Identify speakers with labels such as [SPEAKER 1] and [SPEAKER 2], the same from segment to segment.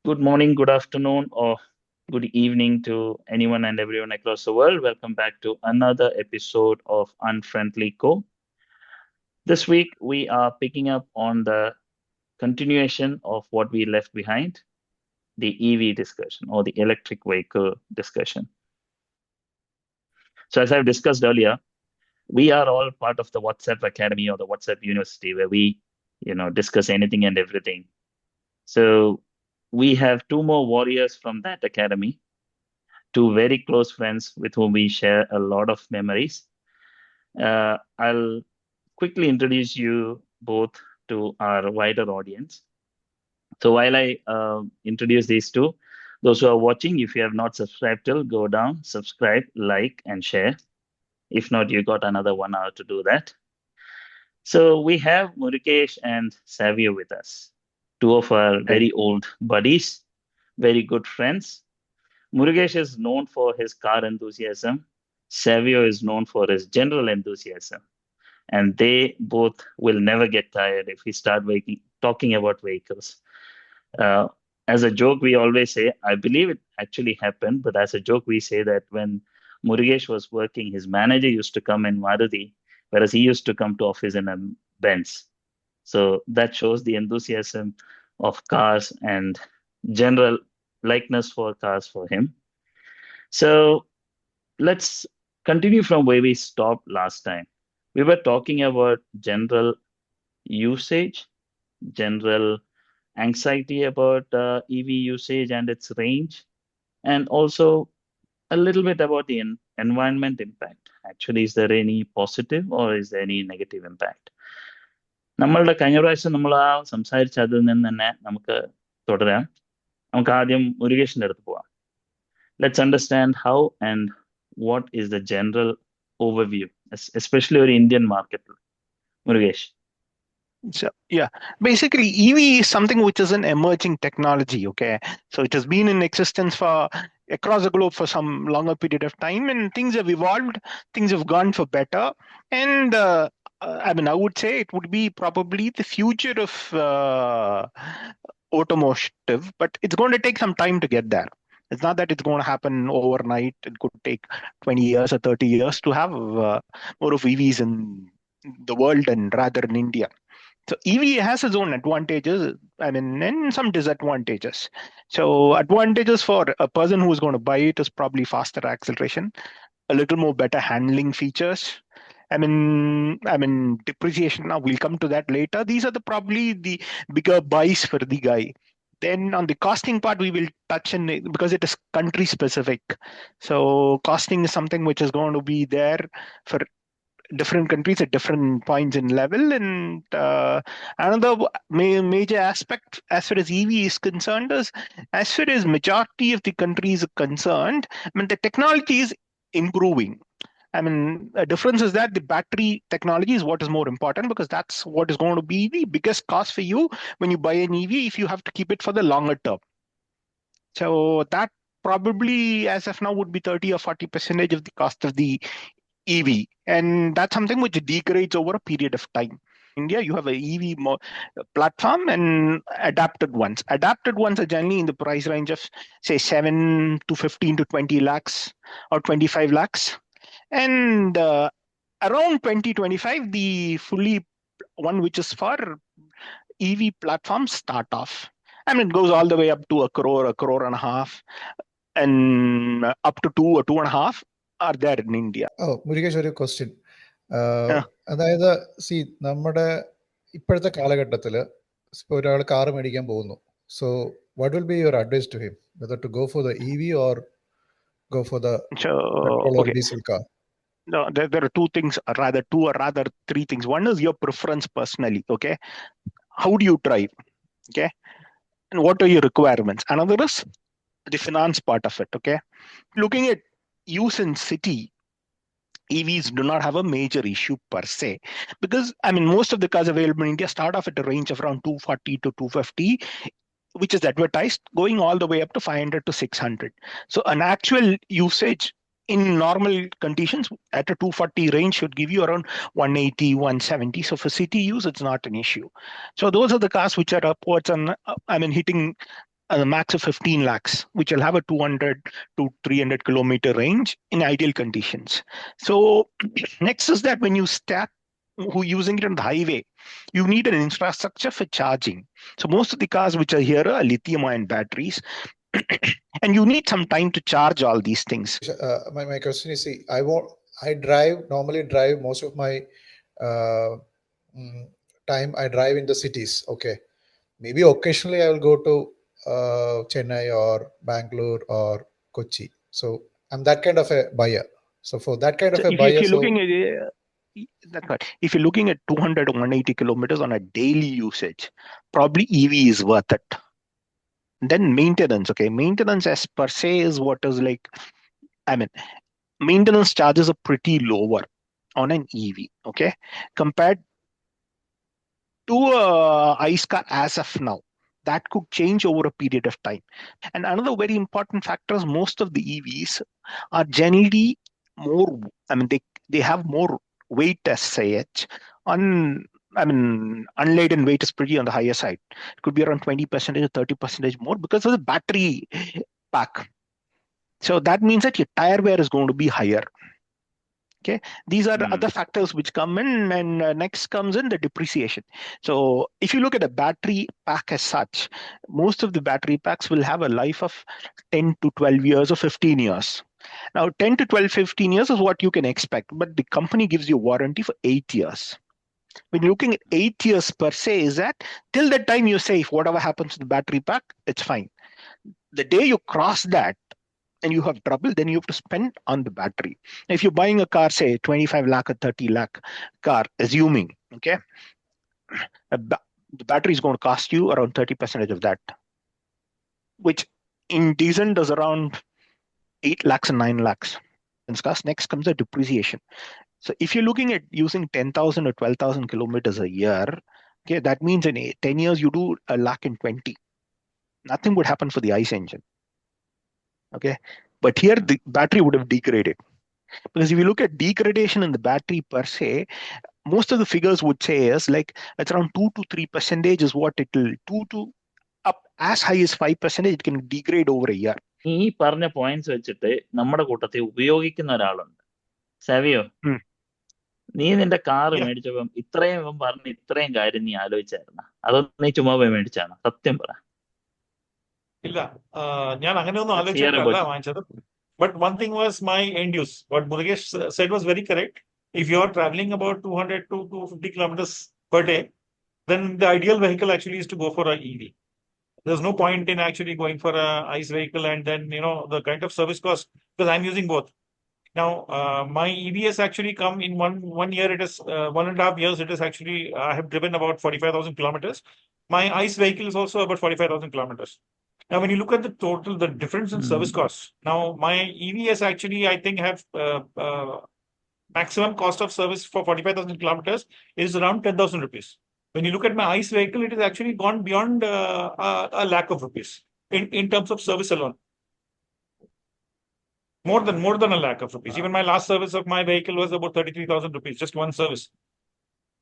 [SPEAKER 1] Good morning, good afternoon, or good evening to anyone and everyone across the world. Welcome back to another episode of UnFriendly Co. This week, we are picking up on the continuation of what we left behind, the EV discussion or the electric vehicle discussion. So, as I've discussed earlier, we are all part of the WhatsApp Academy or the WhatsApp University where we, discuss anything and everything. So, we have two more warriors from that academy, two very close friends with whom we share a lot of memories. I'll quickly introduce you both to our wider audience. So while I introduce these two, those who are watching, if you have not subscribed till, go down, subscribe, like, and share. If not, you got another 1 hour to do that. So we have Murikesh and Savio with us, two of our
[SPEAKER 2] Right.
[SPEAKER 1] very old buddies, very good friends. Murugesh is known for his car enthusiasm. Savio is known for his general enthusiasm. And they both will never get tired if we start talking about vehicles. Uh, as a joke, we always say, I believe it actually happened, but as a joke, we say that when Murugesh was working, his manager used to come in Maruti, whereas he used to come to office in a Benz. So that shows the enthusiasm of cars and general likeness for cars for him. So let's continue from where we stopped last time. We were talking about general usage, general anxiety about EV usage and its range, and also a little bit about the environment impact. Actually, is there any positive or is there any negative impact? നമ്മളുടെ കഴിഞ്ഞ പ്രാവശ്യം നമ്മൾ ആ സംസാരിച്ച അതിൽ നിന്ന് തന്നെ നമുക്ക് തുടരാം. നമുക്ക് ആദ്യം മുരുകേഷിന്റെ അടുത്ത് പോവാം. Let's understand how and what is the general overview, especially our Indian market. Murugesh.
[SPEAKER 2] So, yeah, basically, EV is something which is an emerging technology. Okay, so it has been in existence for across the globe for some longer period of time, and things have evolved. Things have gone for better, and I mean, I would say it would be probably the future of automotive, but it's going to take some time to get there. It's not that it's going to happen overnight. It could take 20 years or 30 years to have more of EVs in the world and rather in India. So EV has its own advantages, I mean, and some disadvantages. So advantages for a person who is going to buy it is probably faster acceleration, a little more better handling features. I mean, depreciation. Now we'll come to that later. These are probably the bigger buys for the guy. Then on the costing part, we will touch in because it is country specific. So costing is something which is going to be there for different countries at different points in level. And another major aspect as far as EV is concerned is, as far as majority of the countries are concerned, I mean, the technology is improving. I mean, the difference is that the battery technology is what is more important, because that's what is going to be the biggest cost for you when you buy an EV if you have to keep it for the longer term. So that probably, as of now, would be 30 or 40% of the cost of the EV, and that's something which degrades over a period of time. India, you have a EV platform and adapted ones. Adapted ones are generally in the price range of say 7 to 15 to 20 lakhs or 25 lakhs, and around 2025, the fully one which is for EV platforms start off. I mean, it goes all the way up to a crore and a half, and up to two or two and a half are there in India.
[SPEAKER 3] Murukesh ഒരു question.
[SPEAKER 2] Yeah.
[SPEAKER 3] അതായത് നമ്മുടെ ഇപ്പോഴത്തെ കാലഘട്ടത്തിൽ ഇപ്പോൾ ഒരാൾ car മേടിക്കാൻ പോകുന്നു. So what will be your advice to him, whether to go for the EV or go for the petrol or diesel car?
[SPEAKER 2] No, there are two things, two or rather three things. One is your preference personally. Okay, how do you drive? Okay, and what are your requirements? Another is the finance part of it. Okay, looking at use in city, EVs do not have a major issue per se, because I mean, most of the cars available in India start off at a range of around 240 to 250, which is advertised, going all the way up to 500 to 600. So an actual usage in normal conditions at a 240 range should give you around 180, 170. So for city use, it's not an issue. So those are the cars which are upwards and hitting a max of 15 lakhs, which will have a 200 to 300 kilometer range in ideal conditions. So next is that when you start using it on the highway, you need an infrastructure for charging. So most of the cars which are here are lithium-ion batteries, and you need some time to charge all these things.
[SPEAKER 3] My question is, see, I normally drive most of my time. I drive in the cities. Okay, maybe occasionally I will go to Chennai or Bangalore or Kochi. So I'm that kind of a buyer. So for that kind of a
[SPEAKER 2] If
[SPEAKER 3] buyer,
[SPEAKER 2] you're looking at that's right. If you're looking at 200 or 180 kilometers on a daily usage, probably EV is worth it. Then maintenance, okay. Maintenance as per se is what is like, I mean, maintenance charges are pretty lower on an EV, okay, compared to a ICE car as of now. That could change over a period of time. And another very important factor is most of the EVs are generally more, I mean, they have more weight as such. Unladen weight is pretty on the higher side. It could be around 20% or 30% more because of the battery pack. So that means that your tire wear is going to be higher. Okay, these are other factors which come in, and next comes in the depreciation. So if you look at a battery pack as such, most of the battery packs will have a life of 10 to 12 years or 15 years. Now 10 to 12, 15 years is what you can expect, but the company gives you warranty for 8 years. When you're looking at 8 years per se, is that till that time you're safe. Whatever happens to the battery pack, it's fine. The day you cross that and you have trouble, then you have to spend on the battery. If you're buying a car, say 25 lakh or 30 lakh car, assuming, okay, the battery is going to cost you around 30% of that, which in decent is around 8 lakhs and 9 lakhs. Next comes the depreciation. So if you're looking at using 10,000 or 12,000 kilometers a year, okay, that means in 10 years you do a lakh in 20. Nothing would happen for the ICE engine. Okay, but here the battery would have degraded. Because if you look at degradation in the battery per se, most of the figures would say is like it's around 2 to 3% is what it will, 2 to up as high as 5% it can degrade over a year.
[SPEAKER 1] ഈ പറഞ്ഞ points വെച്ചിട്ട് നമ്മുടെ കൂട്ടത്തിൽ ഉപയോഗിക്കുന്ന ഒരാളുണ്ട്. Savio, നീ നിന്റെ car മേടിച്ചപ്പം ഇത്രയും പറഞ്ഞ് ഇത്രയും കാര്യം നീ ആലോചിച്ചായിരുന്ന? അതോ നീ ചുമ്മാ പോയി മേടിച്ചാണ്? സത്യം പറ.
[SPEAKER 4] ഇല്ല, ഞാൻ അങ്ങനെയൊന്നും ആലോചിച്ചിട്ടല്ല വാങ്ങിച്ചത്. But one thing was my end use. What Murugesh said was very correct. If you are traveling about 200 to 250 kilometers per day, then the ideal vehicle actually is to go for a EV. There's no point in actually going for a ICE vehicle and then, the kind of service cost, because I'm using both. Now, my EV has actually come in one year. It is 1.5 years. It is actually, I have driven about 45,000 kilometers. My ICE vehicle is also about 45,000 kilometers. Now, when you look at the difference in service costs, now my EV is actually, I think, have maximum cost of service for 45,000 kilometers is around 10,000 rupees. When you look at my ICE vehicle, it has actually gone beyond a lakh of rupees in terms of service alone. More than a lakh of rupees. Even my last service of my vehicle was about 33,000 rupees, just one service.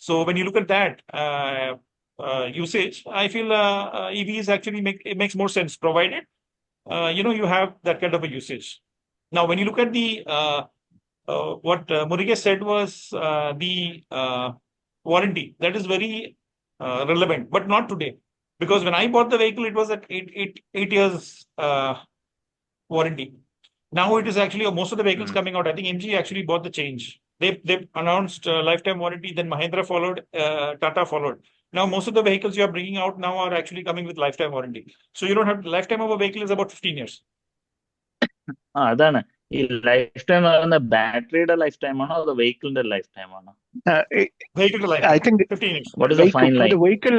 [SPEAKER 4] So when you look at that usage, I feel EVs actually it makes more sense, provided you have that kind of a usage. Now, when you look at the what Murugesh said was the warranty, that is very relevant, but not today, because when I bought the vehicle, it was at 8 years warranty. Now it is actually most of the vehicles coming out. I think MG actually bought the change. They announced lifetime warranty, then Mahindra followed, Tata followed. Now most of the vehicles you are bringing out now are actually coming with lifetime warranty. So you don't have lifetime of a vehicle is about 15 years.
[SPEAKER 1] അതാണ് ഈ life time പറയുന്ന ബാറ്ററിയുടെ life time ആണോ അതോ വെഹിക്കിളിന്റെ life time ആണോ?
[SPEAKER 4] Vehicle life, I think 15 years.
[SPEAKER 1] What is the fine line?
[SPEAKER 2] The vehicle,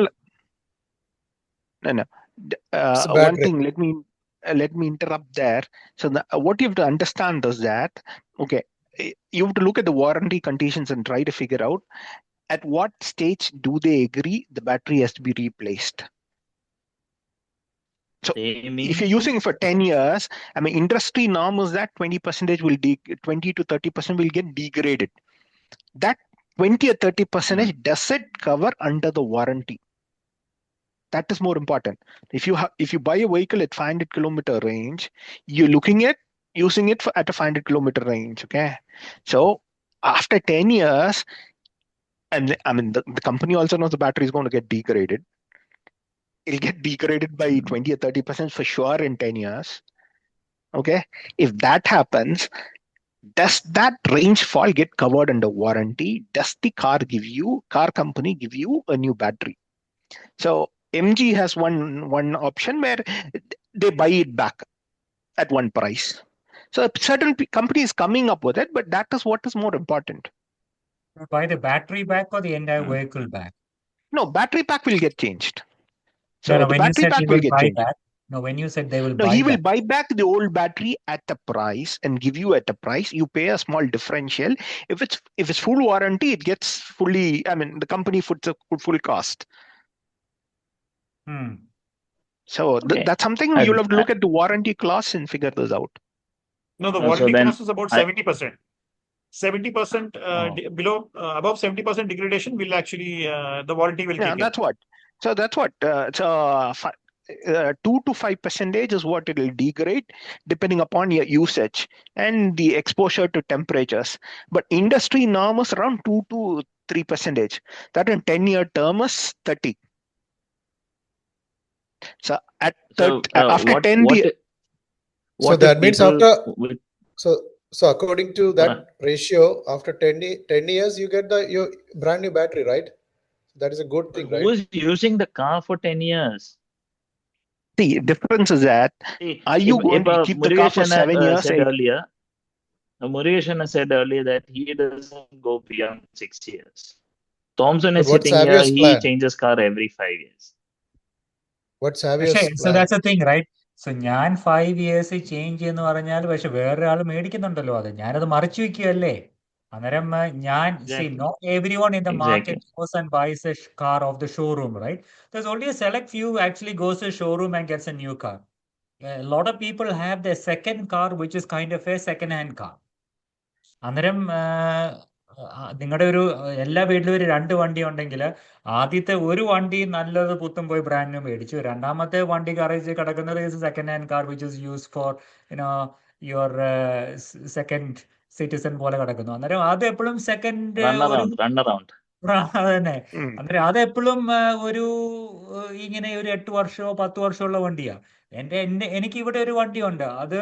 [SPEAKER 2] no. One thing, let me interrupt there. So what you have to understand is that, okay, you have to look at the warranty conditions and try to figure out at what stage do they agree the battery has to be replaced. So if you're using it for 10 years, I mean, industry norm is that 20% will 20 to 30% will get degraded. That 20 or 30% does it cover under the warranty? That is more important. If you buy a vehicle at 500-kilometer range, you're looking at using it at a 500-kilometer range. Okay, so after 10 years, and I mean the company also knows the battery is going to get degraded. It'll get degraded by 20 or 30% for sure in 10 years. Okay, if that happens, does that range fall get covered under warranty? Does the car company give you a new battery? So MG has one option where they buy it back at one price. So certain companies coming up with it, but that is what is more important.
[SPEAKER 5] Buy the battery back or the entire vehicle back?
[SPEAKER 2] No, battery pack will get changed. So
[SPEAKER 5] No,
[SPEAKER 2] the
[SPEAKER 5] when you
[SPEAKER 2] battery
[SPEAKER 5] said he
[SPEAKER 2] pack will
[SPEAKER 5] will
[SPEAKER 2] get
[SPEAKER 5] buy
[SPEAKER 2] changed.
[SPEAKER 5] back. No, when you said they will
[SPEAKER 2] No,
[SPEAKER 5] buy
[SPEAKER 2] he will
[SPEAKER 5] back.
[SPEAKER 2] buy back the old battery at a price and give you at a price. You pay a small differential. If it's full warranty, it gets fully. I mean, the company puts a full cost. So
[SPEAKER 1] Okay.
[SPEAKER 2] that's something you'll have to look at the warranty clause and figure this out.
[SPEAKER 4] No, the
[SPEAKER 1] So
[SPEAKER 4] warranty
[SPEAKER 1] then
[SPEAKER 4] clause is about 70%. 70% below, above 70% degradation will actually, the warranty will kick in.
[SPEAKER 2] That's what. So that's what. 2 to 5% is what it will degrade depending upon your usage and the exposure to temperatures. But industry norm is around 2 to 3%. That in 10-year term is 30. So after 10 years.
[SPEAKER 3] So that means after. So according to that ratio, after 10 years, you get your brand new battery, right? That is a good thing, right?
[SPEAKER 1] Who is using the car for 10 years?
[SPEAKER 2] The difference is that are you going to keep the car for 7 years?
[SPEAKER 1] Murugesh said earlier that he doesn't go beyond 6 years. Thompson is
[SPEAKER 3] But what's
[SPEAKER 1] sitting here,
[SPEAKER 3] Savio's
[SPEAKER 1] he
[SPEAKER 3] plan?
[SPEAKER 1] changes car every 5 years.
[SPEAKER 3] What's Savio's plan?
[SPEAKER 5] So that's the thing, right? So ഞാൻ 5 years change എന്ന് പറഞ്ഞാൽ പക്ഷെ വേറൊരാൾ മേടിക്കുന്നുണ്ടല്ലോ അത് ഞാനത് മറച്ചു വെക്കുകയല്ലേ അന്നേരം ഞാൻ see not everyone in the market goes and buys a car off the showroom, right? There's only a select few actually goes to the showroom and gets a new car. A lot of people have their second car which is kind of a second hand car. അന്നേരം നിങ്ങളുടെ എല്ലാ വീട്ടിലും ഒരു 2 വണ്ടി ഉണ്ടെങ്കിൽ ആദ്യത്തെ ഒരു വണ്ടി നല്ലത് പുത്തും പോയി ബ്രാൻഡ് ന്യൂ മേടിച്ചു രണ്ടാമത്തെ വണ്ടി ഗാരേജിൽ കിടക്കുന്നത് second hand car which is use for your second citizen പോലെ കിടക്കുന്നു അന്നേരം അത് എപ്പോഴും സെക്കൻഡ് അതന്നെ അന്നേരം അതെപ്പോഴും ഒരു ഇങ്ങനെ ഒരു 8 വർഷമോ 10 വർഷമുള്ള വണ്ടിയാ എനിക്ക് ഇവിടെ ഒരു വണ്ടിയുണ്ട് അത്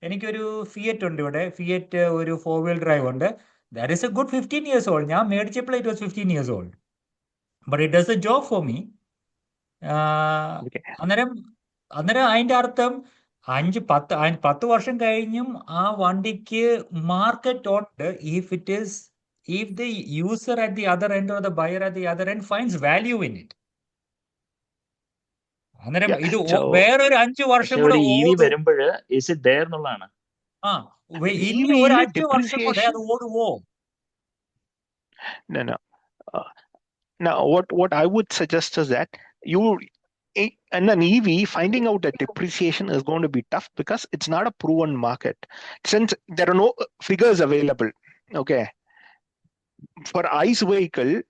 [SPEAKER 5] എനിക്കൊരു ഫിയറ്റ് ഉണ്ട് ഇവിടെ ഫിയറ്റ് ഒരു 4-wheel drive ഉണ്ട് that is a good 15 years old ഞാൻ മേടിച്ചപ്പോൾ it was 15 years old but it does the job for me അന്നേരം അതിന്റെ അർത്ഥം 5-10 വർഷം കഴിഞ്ഞും ആ വണ്ടിക്ക് മാർക്കറ്റ് ഉണ്ട് if the user at the other end or the buyer at the other end finds value in it അന്നേരം ഇത് വേറൊരു 5 വർഷം കൂടെ
[SPEAKER 1] വരുമ്പോഴ് is it there എന്നുള്ളതാണ്
[SPEAKER 5] ഇനി ഒരു 5 വർഷം കൂടെ അത് ഓടുവോ
[SPEAKER 2] No. Now, what I would suggest is that in an EV, finding out that depreciation is going to be tough because it's not a proven market. Since there are no figures available, okay. For ICE vehicle,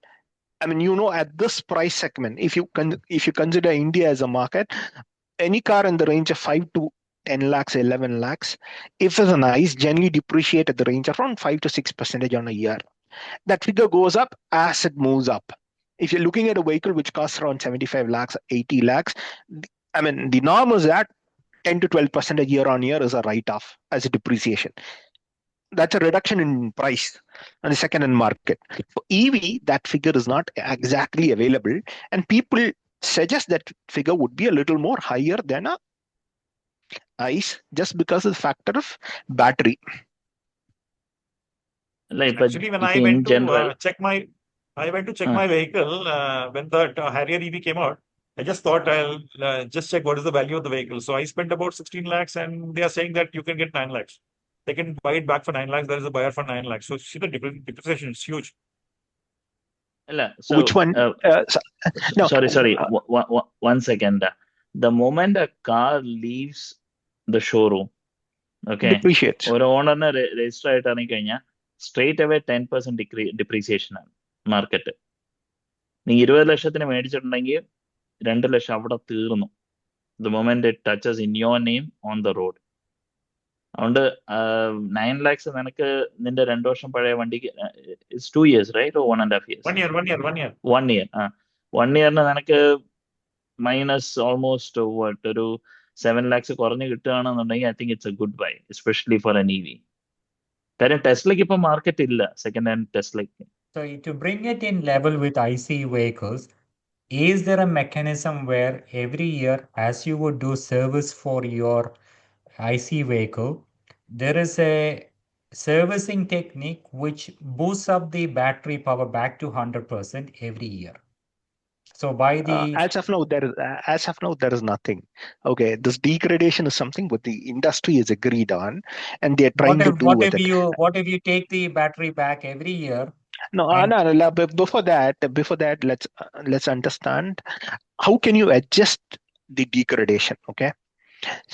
[SPEAKER 2] I mean, at this price segment, if you consider India as a market, any car in the range of 5 to 10 lakhs, 11 lakhs, if it's an ICE, generally depreciate at the range of around 5 to 6% on a year. That figure goes up as it moves up. If you're looking at a vehicle which costs around 75 lakhs, 80 lakhs, I mean, the norm is that 10 to 12% year on year is a write-off as a depreciation. That's a reduction in price on the second-hand market. For EV, that figure is not exactly available, and people suggest that figure would be a little more higher than a ICE just because of the factor of battery.
[SPEAKER 4] Actually, when I went to check my vehicle when the Harrier EV came out, I just thought I'll just check what is the value of the vehicle. So I spent about 16 lakhs, and they are saying that you can get 9 lakhs. They can buy it back for 9 lakhs. There is a buyer for 9 lakhs. So see the depreciation is huge.
[SPEAKER 1] So,
[SPEAKER 2] which one?
[SPEAKER 1] No. Sorry. 1 second. The moment a car leaves the showroom, okay,
[SPEAKER 2] depreciates.
[SPEAKER 1] Or owner register ആയിട്ട് ഇറങ്ങി കഴിഞ്ഞാൽ straight away 10% depreciation ആണ് market. നീ 20 ലക്ഷത്തിന് മേടിച്ചിട്ടുണ്ടെങ്കിൽ 2 ലക്ഷം അവിടെ തീർന്നു. The moment it touches in your name on the road. അതുകൊണ്ട് 9 lakhs നിനക്ക് നിന്റെ 2 വർഷം പഴയ വണ്ടിക്ക് it's 2 years, right? Or 1.5 years?
[SPEAKER 4] 1 year.
[SPEAKER 1] 1 year. 1 yearന് നിനക്ക് മൈനസ് ഓൾമോസ്റ്റ് ഒരു 7 lakhs കുറഞ്ഞ് കിട്ടുകയാണെന്നുണ്ടെങ്കിൽ I think it's a good buy, especially for an EV. കാര്യം ടെസ്ലയ്ക്ക് ഇപ്പൊ മാർക്കറ്റ് ഇല്ല, സെക്കൻഡ് ഹാൻഡ് ടെസ്ലയ്ക്ക്.
[SPEAKER 5] So to bring it in level with IC vehicles, is there a mechanism where every year, as you would do service for your IC vehicle, there is a servicing technique which boosts up the battery power back to 100% every year? So by the
[SPEAKER 2] as of now there is nothing. Okay, this degradation is something what the industry is agreed on, and they are trying to do
[SPEAKER 5] what
[SPEAKER 2] with
[SPEAKER 5] if
[SPEAKER 2] it.
[SPEAKER 5] What if you take the battery back every year?
[SPEAKER 2] No, but before that, let's understand how can you adjust the degradation. Okay,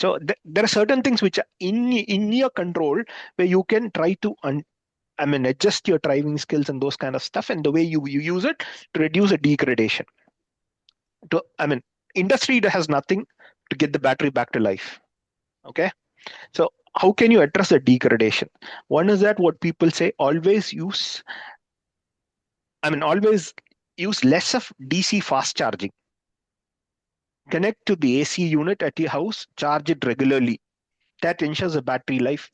[SPEAKER 2] so there are certain things which are in your control where you can try to adjust your driving skills and those kind of stuff, and the way you use it to reduce the degradation. Industry has nothing to get the battery back to life. Okay, so how can you address the degradation? One is that what people say, always use less of DC fast charging. Connect to the AC unit at your house, charge it regularly. That ensures the battery life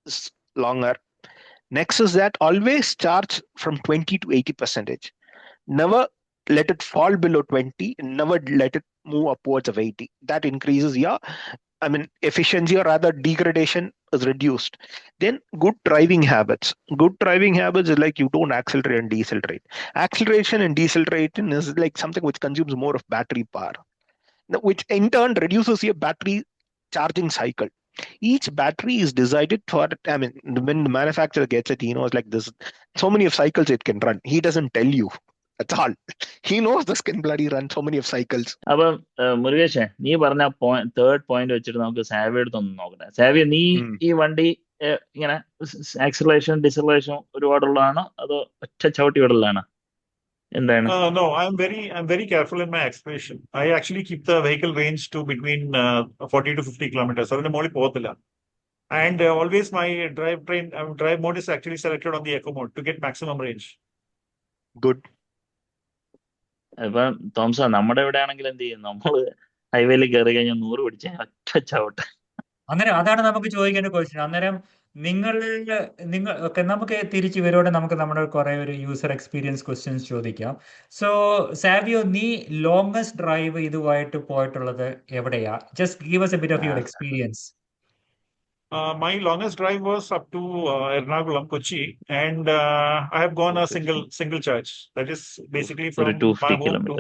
[SPEAKER 2] is longer. Next is that always charge from 20 to 80%. Never let it fall below 20, never let it move upwards of 80. That increases your efficiency, or rather degradation is reduced. Then good driving habits. Good driving habits is like you don't accelerate and decelerate. Acceleration and deceleration is like something which consumes more of battery power, which in turn reduces your battery charging cycle. Each battery is decided for, when the manufacturer gets it, he knows like this, so many of cycles it can run. He doesn't tell you. That's all. He knows this can bloody run so many of cycles.
[SPEAKER 1] അപ്പൊ മുരുകേഷേ, നീ പറഞ്ഞ third point വെച്ചിട്ട് നമുക്ക് സാവിയുടെ അടുത്തൊന്ന് നോക്കട്ടെ. സാവിയ, നീ ഈ വണ്ടി ഇങ്ങനെ ആക്സിലറേഷൻ ഡിസലറേഷൻ ഒരുപാടുള്ളതാണോ അതോ ഒറ്റ ചവിട്ടി വിടലാണ്? എന്താണ്?
[SPEAKER 4] No, I'm very careful in my acceleration. I actually keep the vehicle range to between 40 to 50 kilometers. അതിന്റെ മുകളിൽ പോകത്തില്ല. And always my drive mode is actually selected on the eco mode to get maximum range.
[SPEAKER 2] Good.
[SPEAKER 1] ഇപ്പൊ തോംസ, നമ്മുടെ ഇവിടെ ആണെങ്കിൽ എന്ത് ചെയ്യും? നമ്മള് ഹൈവേയിൽ കയറി കഴിഞ്ഞാൽ 100 പിടിച്ച ഒറ്റ ചവിട്ട്.
[SPEAKER 5] അന്നേരം അതാണ് നമുക്ക് ചോദിക്കേണ്ട ക്വസ്റ്റ്യൻ. അന്നേരം നിങ്ങൾ നമുക്ക് തിരിച്ച് ഇവരോട് നമുക്ക് നമ്മുടെ കുറെ ഒരു യൂസർ എക്സ്പീരിയൻസ് ക്വസ്റ്റ്യൻസ് ചോദിക്കാം. സോ സാവിയോ, നീ ലോങ്സ്റ്റ് ഡ്രൈവ് ഇതുമായിട്ട് പോയിട്ടുള്ളത് എവിടെയാ? Just give us a bit of your experience.
[SPEAKER 4] My longest drive was up to Ernakulam, Kochi, and I have gone a single charge. That is basically from my home to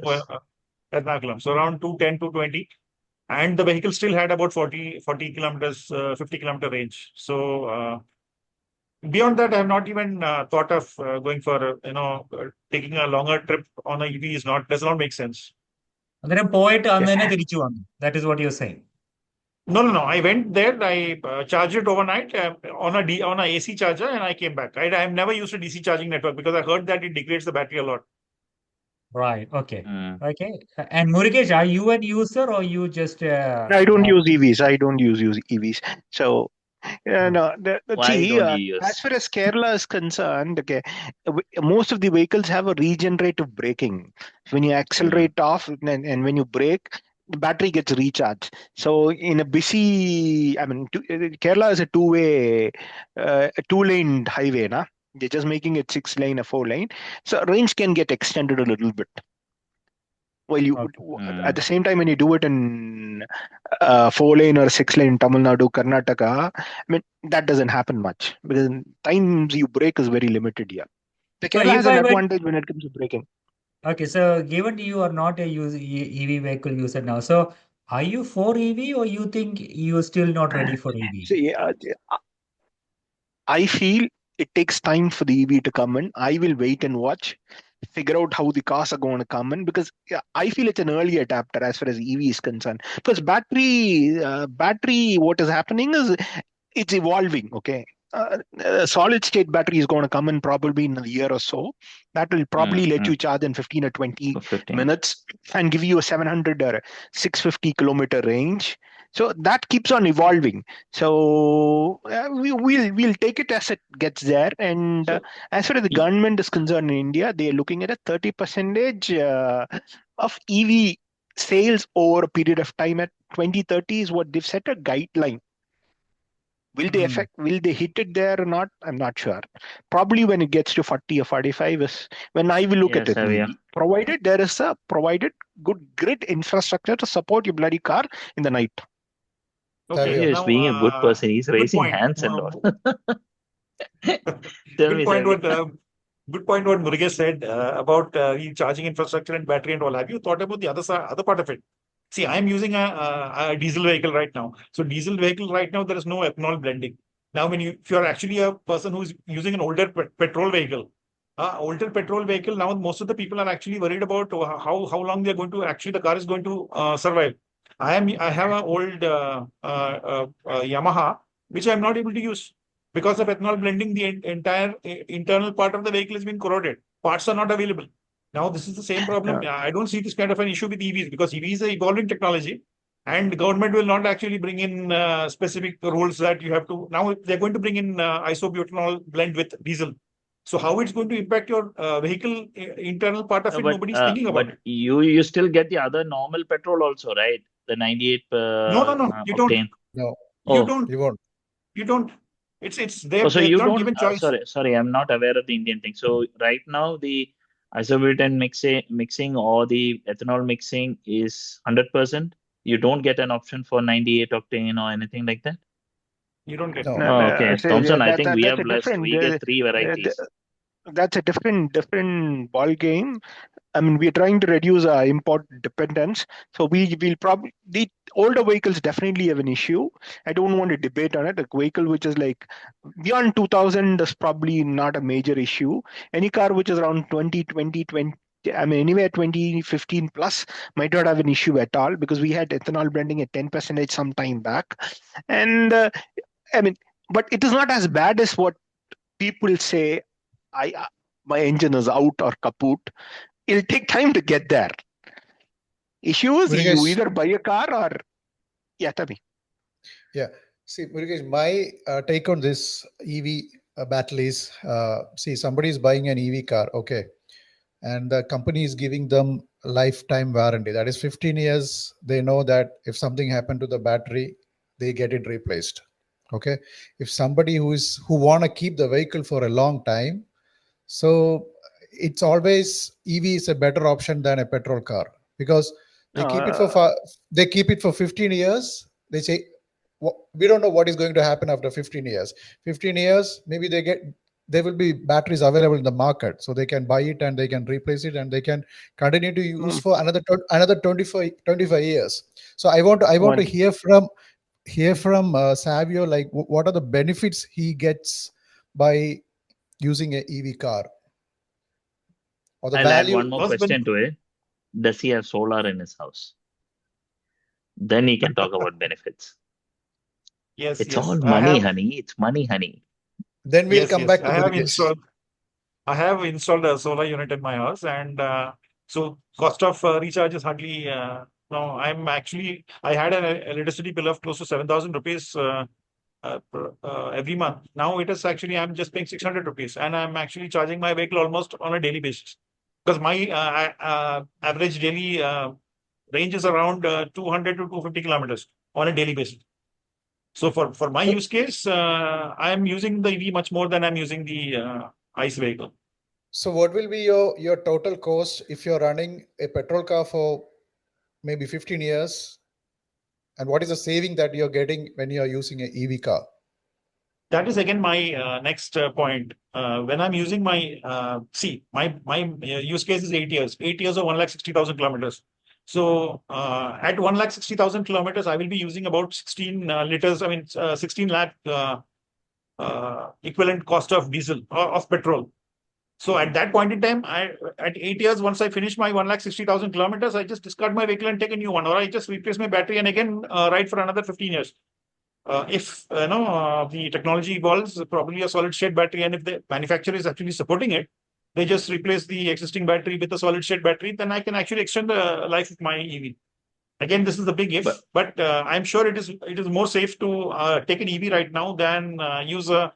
[SPEAKER 4] Ernakulam. So around 210, 220. And the vehicle still had about 40 kilometers, 50 kilometer range. So beyond that, I have not even thought of going for, taking a longer trip on a EV does not make sense.
[SPEAKER 5] അന്നേരം പോയിട്ട് അന്ന് തന്നെ തിരിച്ചു വന്നു. That is what you're saying.
[SPEAKER 4] No. I went there. I charged it overnight on a AC charger, and I came back. I have never used a DC charging network because I heard that it degrades the battery a lot.
[SPEAKER 5] Right. Okay. Okay. And Murugesh, are you an user or you just?
[SPEAKER 2] I don't use EVs. I don't use EVs. So. No, as far as Kerala is concerned, okay, most of the vehicles have a regenerative braking. When you accelerate off and when you brake, the battery gets recharged. So in a busy, Kerala is a two-lane highway, na? They're just making it 6-lane or 4-lane. So range can get extended a little bit. Well, at the same time, when you do it in 4-lane or 6-lane Tamil Nadu, Karnataka, that doesn't happen much because times you brake is very limited here. The Kerala has an advantage when it comes to braking.
[SPEAKER 5] Okay, so given you are not a EV vehicle user now, so are you for EV or you think you're still not ready for EV?
[SPEAKER 2] See, I feel it takes time for the EV to come in. I will wait and watch, figure out how the cars are going to come in, because I feel it's an early adapter as far as EV is concerned. Because battery, what is happening is it's evolving. Okay, solid state battery is going to come in probably in a year or so. That will probably let you charge in 15 or 20 minutes and give you a 700 or 650 kilometer range. So that keeps on evolving. So we'll take it as it gets there. And as far as the government is concerned in India, they are looking at a 30% of EV sales over a period of time at 2030 is what they've set a guideline. Will they hit it there or not? I'm not sure. Probably when it gets to 40 or 45 is when I will look at it. Maybe. Provided there is a good grid infrastructure to support your bloody car in the night.
[SPEAKER 1] Okay, he's being a good person. He's raising hands and all.
[SPEAKER 4] Good point what Murugesh said about charging infrastructure and battery and all. Have you thought about the other part of it? See, I'm using a diesel vehicle right now. So diesel vehicle right now, there is no ethanol blending. Now, if you're actually a person who's using an older petrol vehicle, now most of the people are actually worried about how long they're going to the car is going to survive. I have an old Yamaha, which I'm not able to use because of ethanol blending. The entire internal part of the vehicle has been corroded. Parts are not available. Now, this is the same problem. I don't see this kind of an issue with EVs because EVs is an evolving technology and the government will not actually bring in specific rules that you have to. Now, they're going to bring in isobutanol blend with diesel. So how it's going to impact your vehicle internal part of it, nobody's thinking about it.
[SPEAKER 1] You still get the other normal petrol also, right? The 98
[SPEAKER 4] No, you
[SPEAKER 1] octane.
[SPEAKER 4] Don't. No, you don't. You don't. It's there.
[SPEAKER 1] So you don't.
[SPEAKER 4] Given choice.
[SPEAKER 1] Sorry, I'm not aware of the Indian thing. So right now the isobutane mixing or the ethanol mixing is 100%. You don't get an option for 98 octane or anything like that.
[SPEAKER 4] You don't get.
[SPEAKER 1] Okay, Thompson. I think we are blessed. We get 3 varieties.
[SPEAKER 2] That's a different ball game. I mean, we're trying to reduce our import dependence. So we'll probably, the older vehicles definitely have an issue. I don't want to debate on it. A vehicle which is like beyond 2000 is probably not a major issue. Any car which is around 2020, I mean, anywhere 2015 plus might not have an issue at all because we had ethanol blending at 10% some time back. And I mean, but it is not as bad as what people say. My engine is out or kaput. It'll take time to get there. Issue is you either buy a car or tell me.
[SPEAKER 3] Yeah. See, Murugesh, my take on this EV battle is, see, somebody is buying an EV car, okay, and the company is giving them lifetime warranty. That is 15 years. They know that if something happened to the battery, they get it replaced. Okay. If somebody who want to keep the vehicle for a long time, so it's always EV is a better option than a petrol car because they keep it for 15 years. They say, we don't know what is going to happen after 15 years. 15 years, maybe there will be batteries available in the market, so they can buy it and they can replace it and they can continue to use for another 25 years. So I want to hear from Savio, like what are the benefits he gets by using an EV car? Or the
[SPEAKER 1] I'll
[SPEAKER 3] value.
[SPEAKER 1] add one more question to it. Does he have solar in his house? Then he can talk about benefits.
[SPEAKER 4] Yes,
[SPEAKER 1] it's all money, honey. It's money, honey.
[SPEAKER 3] Then we'll come back to
[SPEAKER 4] I have installed a solar unit in my house, and so cost of recharge is hardly. No, I had an electricity bill of close to 7,000 rupees every month. Now it is actually I'm just paying 600 rupees, and I'm actually charging my vehicle almost on a daily basis because my average daily range is around 200 to 250 kilometers on a daily basis. So for my use case, I am using the EV much more than I'm using the ICE vehicle.
[SPEAKER 3] So what will be your total cost if you're running a petrol car for maybe 15 years? And what is the saving that you're getting when you're using an EV car?
[SPEAKER 4] That is again my next point. When I'm using my my use case is 8 years. 8 years of 160,000 kilometers. So at 160,000 kilometers, I will be using about 16 liters. I mean, 16 lakh equivalent cost of diesel of petrol. So at that point in time, at 8 years, once I finish my 160,000 kilometers, I just discard my vehicle and take a new one, or I just replace my battery and again ride for another 15 years. If the technology evolves, probably a solid state battery, and if the manufacturer is actually supporting it, they just replace the existing battery with a solid state battery, then I can actually extend the life of my EV. Again, this is the big if, but I'm sure it is more safe to take an EV right now than use a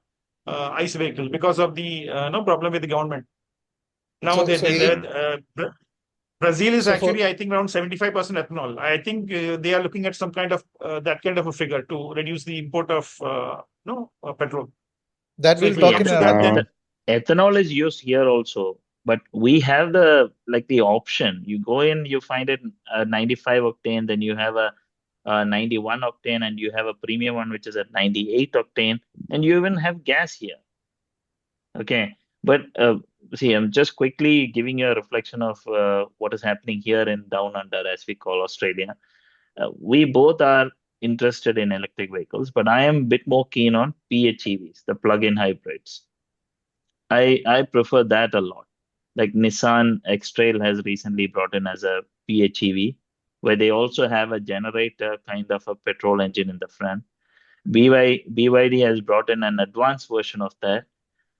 [SPEAKER 4] ICE vehicle because of the no problem with the government. Now Brazil is actually, I think, around 75% ethanol. I think they are looking at some kind of that kind of a figure to reduce the import of petrol.
[SPEAKER 3] That
[SPEAKER 4] So
[SPEAKER 3] we'll
[SPEAKER 4] if
[SPEAKER 3] talk
[SPEAKER 4] it
[SPEAKER 3] in
[SPEAKER 4] comes to that,
[SPEAKER 3] a.
[SPEAKER 4] then
[SPEAKER 1] Ethanol is used here also, but we have the option. You go in, you find it 95 octane, then you have a 91 octane, and you have a premium one which is at 98 octane, and you even have gas here. Okay, but see, I'm just quickly giving you a reflection of what is happening here in Down Under, as we call Australia. We both are interested in electric vehicles, but I am a bit more keen on PHEVs, the plug-in hybrids. I prefer that a lot. Like Nissan X-Trail has recently brought in as a PHEV, where they also have a generator kind of a petrol engine in the front. BYD has brought in an advanced version of that,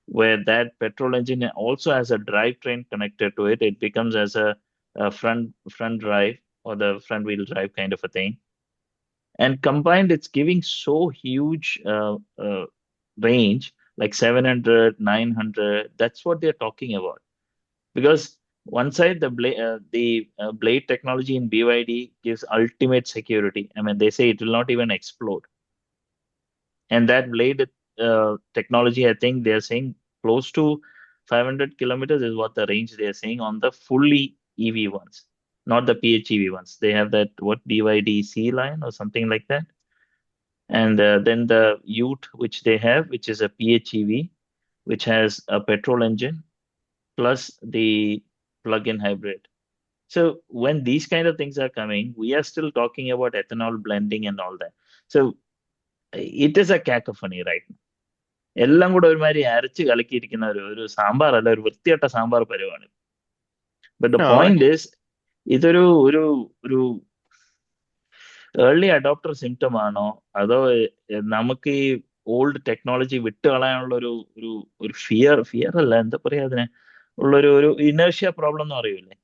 [SPEAKER 1] where that petrol engine also has a drivetrain connected to it. It becomes as a front drive or the front wheel drive kind of a thing. And combined, it's giving so huge range, like 700, 900. That's what they're talking about. Because one side, the blade technology in BYD gives ultimate security. I mean, they say it will not even explode. And that blade technology, I think they're saying close to 500 kilometers is what the range they're saying on the fully EV ones, not the PHEV ones. They have that, what, BYD C line or something like that. And then the Ute, which they have, which is a PHEV, which has a petrol engine plus the plug-in hybrid. So when these kind of things are coming, we are still talking about ethanol blending and all that. So it is a cacophony right now. എല്ലാം കൂടെ ഒരുമാതിരി അരച്ച് കലക്കിയിരിക്കുന്ന ഒരു സാമ്പാർ അല്ല, ഒരു വൃത്തികെട്ട സാമ്പാർ പരിപാടി. But the point is, ഇതൊരു ഒരു ഒരു ഏർലി അഡോപ്റ്റർ സിംറ്റം ആണോ, അതോ നമുക്ക് ഈ ഓൾഡ് ടെക്നോളജി വിട്ട് കളയാനുള്ള ഒരു ഫിയർ അല്ല, എന്താ പറയാ അതിനെ, ഒരു ഇനേർഷ്യ പ്രോബ്ലം എന്ന് പറയൂലേ,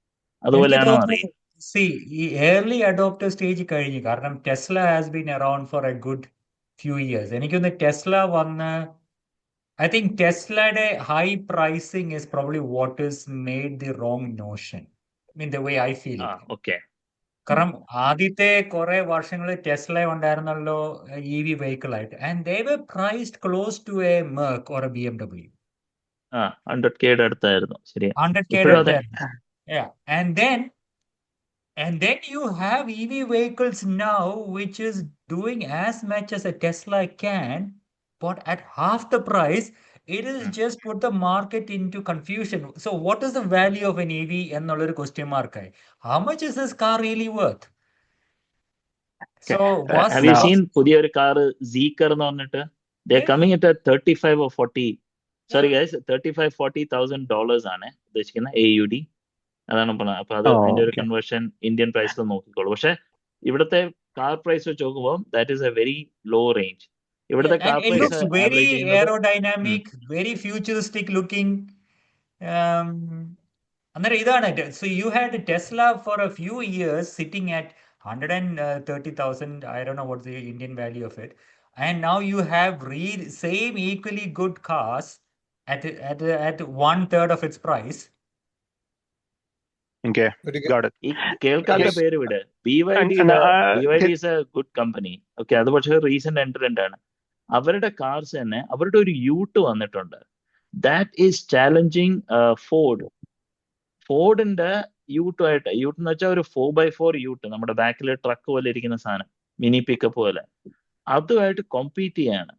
[SPEAKER 1] അതുപോലെയാണോ അറിയില്ല.
[SPEAKER 5] See, ഈ early adopter സ്റ്റേജ് കഴിഞ്ഞു. കാരണം Tesla has been around for a good few years. എനിക്കൊന്ന് ടെസ്ല വന്ന്, I think ടെസ്ലയുടെ high pricing is probably what is made the wrong notion. I mean, the way I feel it.
[SPEAKER 1] Okay.
[SPEAKER 5] കാരണം ആദ്യത്തെ കുറെ വർഷങ്ങളിൽ Tesla ഉണ്ടായിരുന്നല്ലോ EV vehicle ആയിട്ട്, and they were priced close to a Merc or a BMW.
[SPEAKER 1] 100K അടുത്തായിരുന്നു, ശരിയാ.
[SPEAKER 5] 100K അടുത്തായിരുന്നു. Yeah, and then you have EV vehicles now which is doing as much as a Tesla can, but at half the price. It is just put the market into confusion. So what is the value of an EV എന്നുള്ളൊരു question mark ആയി. How much is this car really worth? So
[SPEAKER 1] have you seen പുതിയൊരു car Zeekr എന്ന് പറഞ്ഞിട്ട്, they're coming at 35 or 40, sorry guys, $35,000-40,000 ആണ് ഉദ്ദേശിക്കുന്നത്, AUD. അതാണ് പറഞ്ഞത്. അപ്പൊ അത് അതിന്റെ ഒരു കൺവേർഷൻ ഇന്ത്യൻ പ്രൈസിൽ നോക്കിക്കോളൂ. പക്ഷെ ഇവിടുത്തെ കാർ പ്രൈസ് വെച്ച് നോക്കുമ്പോൾ that is a very low range. ഇവിടുത്തെ car price
[SPEAKER 5] very aerodynamic, very futuristic looking. അന്നേരം ഇതാണ്. So you had Tesla for a few years sitting at 130,000. I don't know what's the Indian value of it. And now you have same equally good cars at 1/3 of its price.
[SPEAKER 2] Okay, got it.
[SPEAKER 1] ഈ കേൾക്കാത്ത പേര് വിട്. BYD is a good company. Okay, അത് പക്ഷേ recent entrant ആണ്. അവരുടെ cars തന്നെ, അവരുടെ ഒരു യൂട്ട് വന്നിട്ടുണ്ട്. ദാറ്റ് ഈസ് ചാലഞ്ചിങ് ഫോർഡിന്റെ യൂട്ടുമായിട്ട്. യൂട്ട് എന്ന് വെച്ചാൽ ഒരു 4x4 യൂട്ട്, നമ്മുടെ ബാക്കിൽ ട്രക്ക് പോലെ ഇരിക്കുന്ന സാധനം, മിനി പിക്കപ്പ് പോലെ, അതുമായിട്ട് കോമ്പീറ്റ് ചെയ്യാണ്.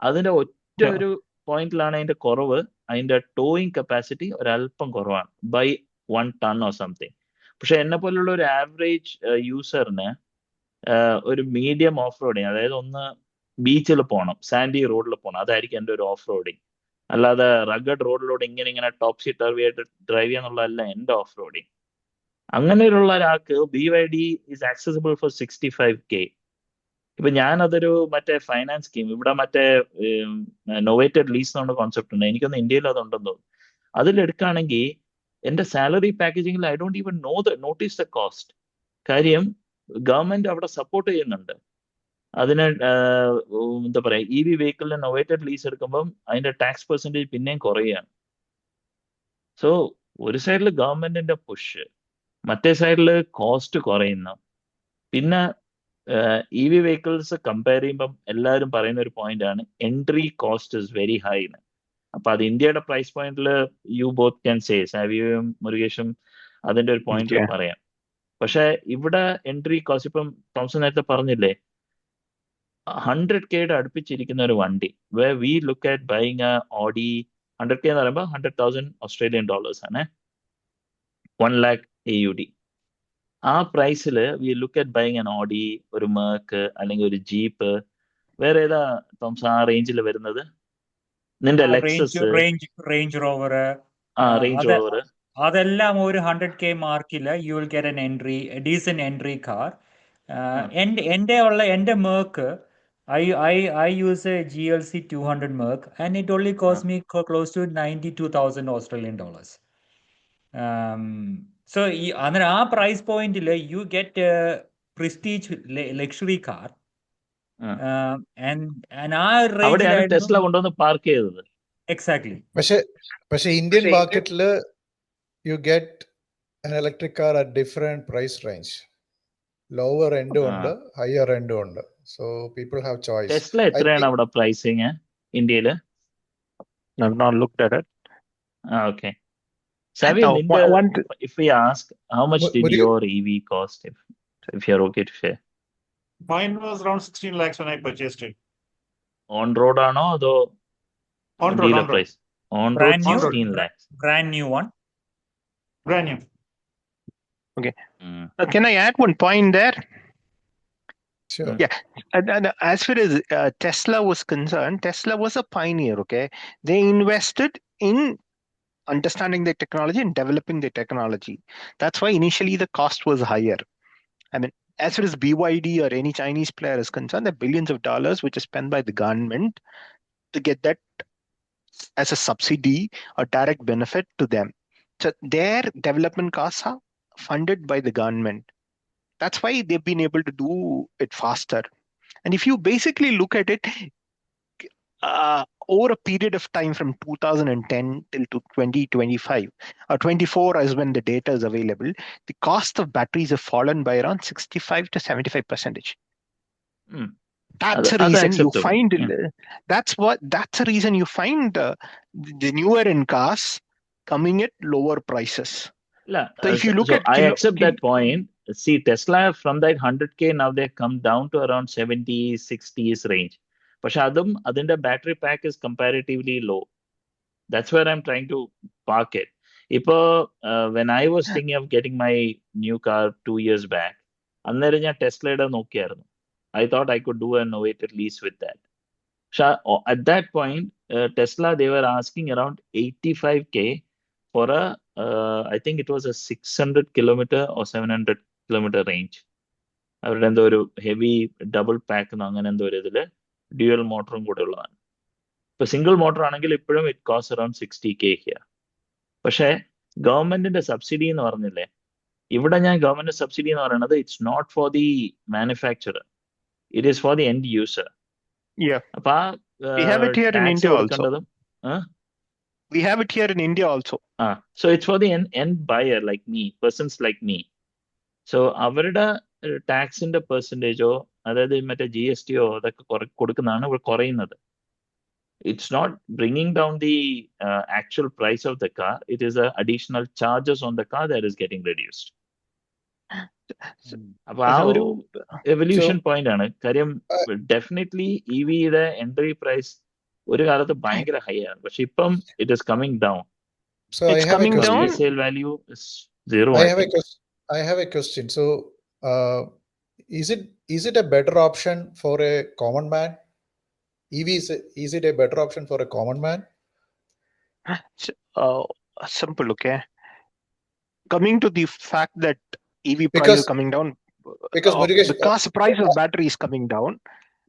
[SPEAKER 1] അതിന്റെ ഒറ്റ ഒരു പോയിന്റിലാണ് അതിന്റെ കുറവ്, അതിന്റെ ടോയിങ് കപ്പാസിറ്റി ഒരല്പം കുറവാണ്, ബൈ 1 ton or something. പക്ഷെ എന്നെ പോലുള്ള ഒരു ആവറേജ് യൂസറിന് ഒരു മീഡിയം ഓഫ് റോഡിങ്, അതായത് ഒന്ന് ബീച്ചിൽ പോകണം, സാൻഡി റോഡിൽ പോകണം, അതായിരിക്കും എൻ്റെ ഒരു ഓഫ് റോഡിങ്. അല്ലാതെ റഗഡ് റോഡിലൂടെ ഇങ്ങനെ ടോപ്പ് സീ ടർവി ആയിട്ട് ഡ്രൈവ് ചെയ്യാന്നുള്ളതല്ല എൻ്റെ ഓഫ് റോഡിങ്. അങ്ങനെയുള്ള ഒരാൾക്ക് BYD is accessible four 65K. ഇപ്പൊ ഞാനതൊരു മറ്റേ ഫൈനാൻസ് സ്കീം ഇവിടെ മറ്റേ നൊവേറ്റഡ് ലീസ് എന്നുള്ള കോൺസെപ്റ്റ് ഉണ്ട്. എനിക്കൊന്ന് ഇന്ത്യയിൽ അതുണ്ടെന്ന് തോന്നുന്നു. അതിലെടുക്കുകയാണെങ്കിൽ എന്റെ സാലറി പാക്കേജിങ്ങിൽ I don't even notice the cost. കാര്യം ഗവൺമെന്റ് അവിടെ സപ്പോർട്ട് ചെയ്യുന്നുണ്ട്. അതിന് എന്താ പറയാ, ഇ വി വെഹിക്കിളിന് നൊവേറ്റഡ് ലീസ് എടുക്കുമ്പം അതിന്റെ ടാക്സ് പെർസെൻറ്റേജ് പിന്നെയും കുറയുകയാണ്. സോ ഒരു സൈഡിൽ ഗവൺമെന്റിന്റെ പുഷ്, മറ്റേ സൈഡിൽ കോസ്റ്റ് കുറയുന്നു. പിന്നെ ഇ വി വെഹിക്കിൾസ് കമ്പയർ ചെയ്യുമ്പം എല്ലാവരും പറയുന്ന ഒരു പോയിന്റ് ആണ് entry cost is very high എന്ന്. അപ്പൊ അത് ഇന്ത്യയുടെ പ്രൈസ് പോയിന്റിൽ യു ബോത്ത് ക്യാൻ സേ, സാവിയും മുരുകേഷും അതിന്റെ ഒരു പോയിന്റിൽ പറയാം. പക്ഷെ ഇവിടെ എൻട്രി കോസ്റ്റ് ഇപ്പം തോമസ് നേരത്തെ പറഞ്ഞില്ലേ, 100K അടുപ്പിച്ചിരിക്കുന്ന ഒരു വണ്ടി, way we look at buying a Audi. 100K എന്ന് പറയുമ്പോൾ 100,000 ഓസ്ട്രേലിയൻ ഡോളേഴ്സ് ആണ്, 1 lakh AUD. ആ പ്രൈസിൽ we look at buying an Audi, ഒരു മേക്ക് അല്ലെങ്കിൽ ഒരു ജീപ്പ്. വേറെ ഏതാ തോമസ് ആ റേഞ്ചിൽ വരുന്നത്? നിന്റെ Lexus,
[SPEAKER 5] Range Rover,
[SPEAKER 1] Range Rover,
[SPEAKER 5] അതെല്ലാം ഒരു 100K മാർക്കില് you will get an entry, decent entry car. എന്റെ make I use a GLC 200 Merc and it only cost me close to 92,000 Australian dollars. So അങ്ങനെ ആ പ്രൈസ് പോയിന്റിൽ you get പ്രിസ്റ്റീജ് luxury car.
[SPEAKER 1] അവിടെയാണ് Tesla കൊണ്ടുവന്ന് park ചെയ്തത്.
[SPEAKER 5] Exactly.
[SPEAKER 3] പക്ഷെ Indian മാർക്കറ്റിൽ you get an electric car at different price range. Lower end ഉണ്ട്, higher end ഉണ്ട്. So people have choice.
[SPEAKER 1] Tesla എത്രയാണ് അവിടെ പ്രൈസിങ് ഇന്ത്യയിൽ?
[SPEAKER 2] I've not looked at it.
[SPEAKER 1] Okay. Savi, if we ask, how much did your EV cost, if you're okay to share?
[SPEAKER 4] Mine was around 16 lakhs when I purchased it.
[SPEAKER 1] On road ആണോ അതോ dealer price? On road 16 lakhs.
[SPEAKER 5] Brand new one.
[SPEAKER 4] Brand new.
[SPEAKER 2] Okay. Can I add one point there?
[SPEAKER 3] Sure.
[SPEAKER 2] Yeah. And as far as Tesla was concerned, Tesla was a pioneer. Okay, they invested in understanding the technology and developing the technology. That's why initially the cost was higher. I mean, as far as BYD or any Chinese player is concerned, there are billions of dollars which is spent by the government to get that as a subsidy or direct benefit to them. So their development costs are funded by the government. That's why they've been able to do it faster. And if you basically look at it, over a period of time from 2010 till to 2025 or 24 is when the data is available, the cost of batteries have fallen by around 65 to 75%. That's a reason you find. That's a reason you find the newer end cars coming at lower prices. So if you look at,
[SPEAKER 1] I accept that point. See, Tesla from that 100K now they come down to around 70, 60s range. പക്ഷെ അതും അതിന്റെ battery pack is comparatively low. That's where I am trying to park it. ഇപ്പോ when I was thinking of getting my new car 2 years back, അന്നേരം ഞാൻ ടെസ്ലയുടെ നോക്കിയായിരുന്നു. I thought I could do a novated lease with that. പക്ഷെ at that point Tesla they were asking around 85K for I think it was a 600 kilometer or 700 kilometer range. അവരുടെ എന്തോ ഒരു heavy double pack അങ്ങനെ എന്തോ ഒരു ഇതില് dual മോട്ടറും കൂടെ ഉള്ളതാണ്. ഇപ്പൊ സിംഗിൾ മോട്ടർ ആണെങ്കിൽ ഇപ്പോഴും it cost around 60K here. പക്ഷെ ഗവൺമെന്റിന്റെ സബ്സിഡി എന്ന് പറഞ്ഞില്ലേ, ഇവിടെ ഞാൻ ഗവൺമെന്റ് സബ്സിഡി എന്ന് പറയുന്നത് it's not for the manufacturer, it is for the end user. അപ്പൊ ടാക്സ് കൊടുക്കേണ്ടതും
[SPEAKER 2] we have it here in India also.
[SPEAKER 1] So it's for the end buyer like me, persons like me. So അവരുടെ ടാക്സിന്റെ പെർസെൻറ്റേജോ അതായത് മറ്റേ GST അതൊക്കെ കൊടുക്കുന്നതാണ് ഇവിടെ കുറയുന്നത്. It's not bringing down the actual price of the car, it is additional charges on the car that is getting reduced. അപ്പൊ ആ ഒരു എവല്യൂഷൻ പോയിന്റ് ആണ്. കാര്യം ഡെഫിനറ്റ്ലി EVയുടെ എൻട്രി പ്രൈസ് ഒരു കാലത്ത് ഭയങ്കര ഹൈ ആണ്, പക്ഷെ ഇപ്പം it is coming down.
[SPEAKER 3] So I have a question.
[SPEAKER 1] Resale value is zero.
[SPEAKER 3] I have a question. So is it a better option for a common man? EV is it a better option for a common man?
[SPEAKER 2] Simple, okay. Coming to the fact that EV price is coming down.
[SPEAKER 3] Because Murugesh,
[SPEAKER 2] the cost price of battery is coming down.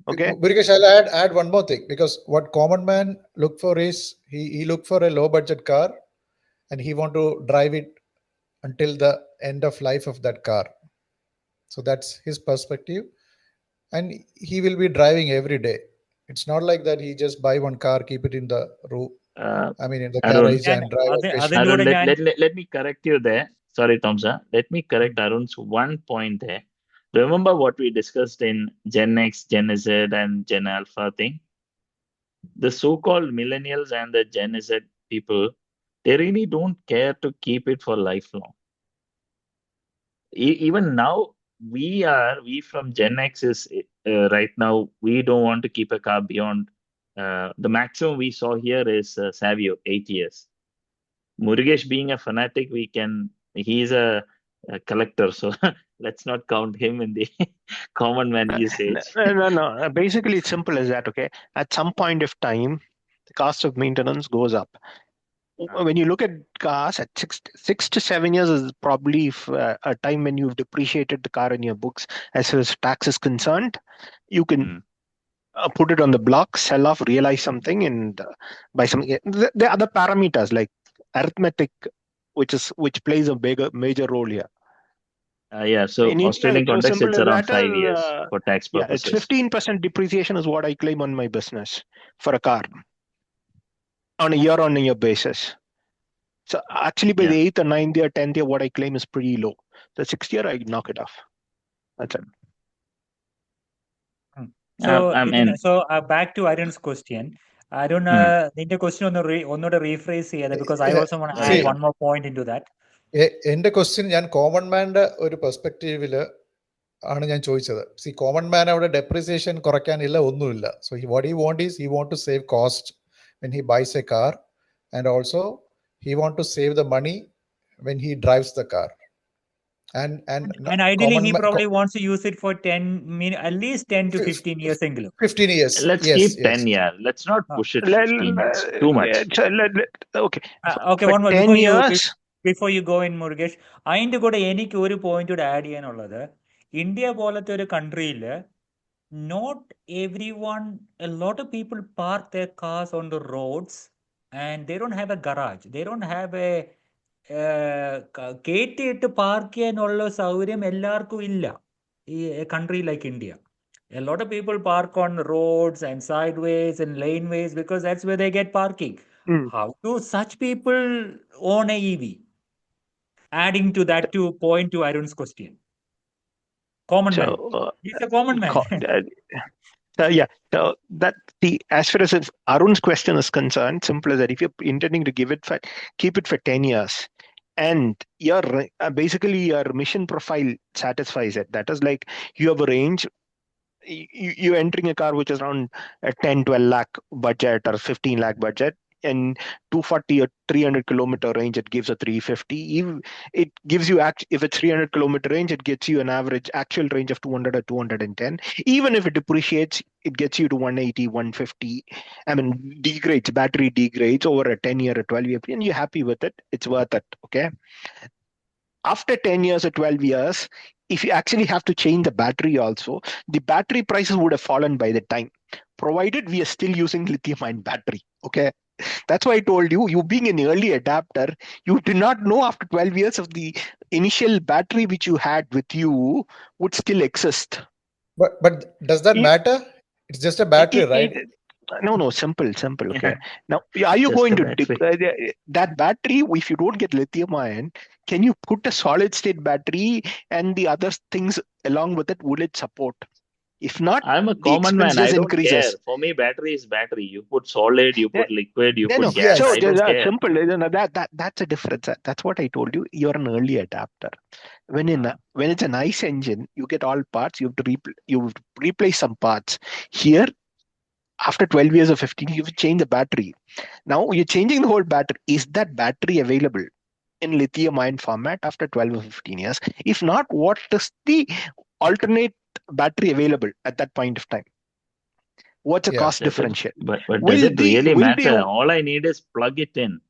[SPEAKER 2] Okay.
[SPEAKER 3] Murugesh, I'll add one more thing, because what common man look for is he look for a low budget car, and he want to drive it until the end of life of that car. So that's his perspective, and he will be driving every day. It's not like that he just buy one car, keep it in the roof. In the garage and drive.
[SPEAKER 1] Arun, let me correct you there. Sorry, Tomsa. Let me correct Arun's one point there. Remember what we discussed in Gen X, Gen Z, and Gen Alpha thing? The so-called millennials and the Gen Z people, they really don't care to keep it for lifelong. Even now, we from Gen X is right now, we don't want to keep a car beyond the maximum we saw here is Savio, 8 years. Murugesh being a fanatic, he's a collector, so let's not count him in the common man usage.
[SPEAKER 2] No. Basically, it's simple as that. Okay, at some point of time, the cost of maintenance goes up. When you look at cars, at 6 to 7 years is probably a time when you've depreciated the car in your books. As far as tax is concerned, you can put it on the block, sell off, realize something, and buy something. There are other parameters like arithmetic, which plays a major role here.
[SPEAKER 1] So in Australian context, it's around 5 years for tax purposes.
[SPEAKER 2] It's 15% depreciation is what I claim on my business for a car on a year basis. So actually by the 8th or 9th year, 10th year, what I claim is pretty low. The 6th year, I knock it off. That's it.
[SPEAKER 5] So back to Arun's question. Arun, the question on the rephrase because I also want to add one more point into that.
[SPEAKER 3] എന്റെ question ഞാൻ common മാന്റെ ഒരു പെർസ്പെക്റ്റീവില് ആണ് ഞാൻ ചോദിച്ചത്. C common man അവിടെ depreciation കുറയ്ക്കാനില്ല, ഒന്നുമില്ല. So what he want is he want to save cost when he buys a car, and also he want to save the money when he drives the car.
[SPEAKER 5] And ideally he probably wants to use it for at least 10 to 15 years.
[SPEAKER 3] 15 years.
[SPEAKER 1] Let's keep 10 years. Let's not push it 15 years. Too much.
[SPEAKER 5] Okay, one more. 10 years. Before you go in, Murugesh, അതിൻ്റെ കൂടെ എനിക്ക് ഒരു point കൂടെ add ചെയ്യാനുള്ളത്, India പോലത്തെ ഒരു കൺട്രിയിൽ not everyone, a lot of people park their cars on the roads and they don't have a garage. They don't have a കേറ്റിയിട്ട് park ചെയ്യാനുള്ള സൗകര്യം എല്ലാവർക്കും ഇല്ല ഈ country like India. A lot of people park on roads and sideways and laneways because that's where they get parking. How do such people own a EV? Adding to that point to Arun's question. Common man. He's a common man.
[SPEAKER 2] As far as Arun's question is concerned, simple as that. If you're intending to keep it for 10 years, and basically your mission profile satisfies it. That is like you have a range. You're entering a car which is around a 10-12 lakh budget or 15 lakh budget. And 240 or 300 kilometer range, it gives a 350. It gives you, if it's 300 kilometer range, it gets you an average actual range of 200 or 210. Even if it depreciates, it gets you to 180, 150. Battery degrades over a 10 year or 12 year period, and you're happy with it. It's worth it. Okay. After 10 years or 12 years, if you actually have to change the battery also, the battery prices would have fallen by the time, provided we are still using lithium-ion battery. Okay. That's why I told you, being an early adapter, you did not know after 12 years of the initial battery which you had with you would still exist.
[SPEAKER 3] But does that matter? It's just a battery, right?
[SPEAKER 2] No, simple. Okay. Now, are you going to that battery? If you don't get lithium ion, can you put a solid state battery and the other things along with it? Will it support? If not,
[SPEAKER 1] I'm a common man. I don't care. For me, battery is battery. You put solid, you put liquid, you put gas.
[SPEAKER 2] So
[SPEAKER 1] I don't care.
[SPEAKER 2] Simple. That's a difference. That's what I told you. You're an early adapter. When it's a nice engine, you get all parts. You have to replace some parts. Here, after 12 years or 15, you change the battery. Now you're changing the whole battery. Is that battery available in lithium-ion format after 12 or 15 years? If not, what is the alternate battery available at that point of time? What's the cost differential?
[SPEAKER 1] But does it really matter? All I need is plug it in.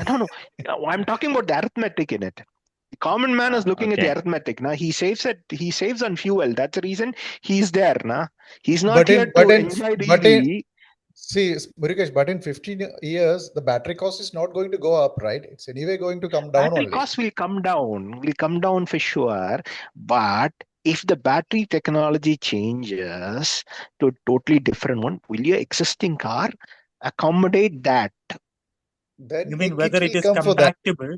[SPEAKER 2] I don't know. I'm talking about the arithmetic in it. The Common man is looking at the
[SPEAKER 1] Okay.
[SPEAKER 2] arithmetic. Now he saves on fuel. That's the reason he's there. Now he's not
[SPEAKER 3] But
[SPEAKER 2] here
[SPEAKER 3] in
[SPEAKER 2] to
[SPEAKER 3] but in
[SPEAKER 2] enjoy the
[SPEAKER 3] but
[SPEAKER 2] EV.
[SPEAKER 3] in see, Murugesh, but in 15 years, the battery cost is not going to go up, right? It's anyway going to come down
[SPEAKER 2] Battery
[SPEAKER 3] only.
[SPEAKER 2] cost will come down for sure. But if the battery technology changes to a totally different one, will your existing car accommodate that?
[SPEAKER 3] Then
[SPEAKER 5] You mean
[SPEAKER 3] it
[SPEAKER 5] whether it
[SPEAKER 3] will
[SPEAKER 5] is
[SPEAKER 3] come for that.
[SPEAKER 5] compatible?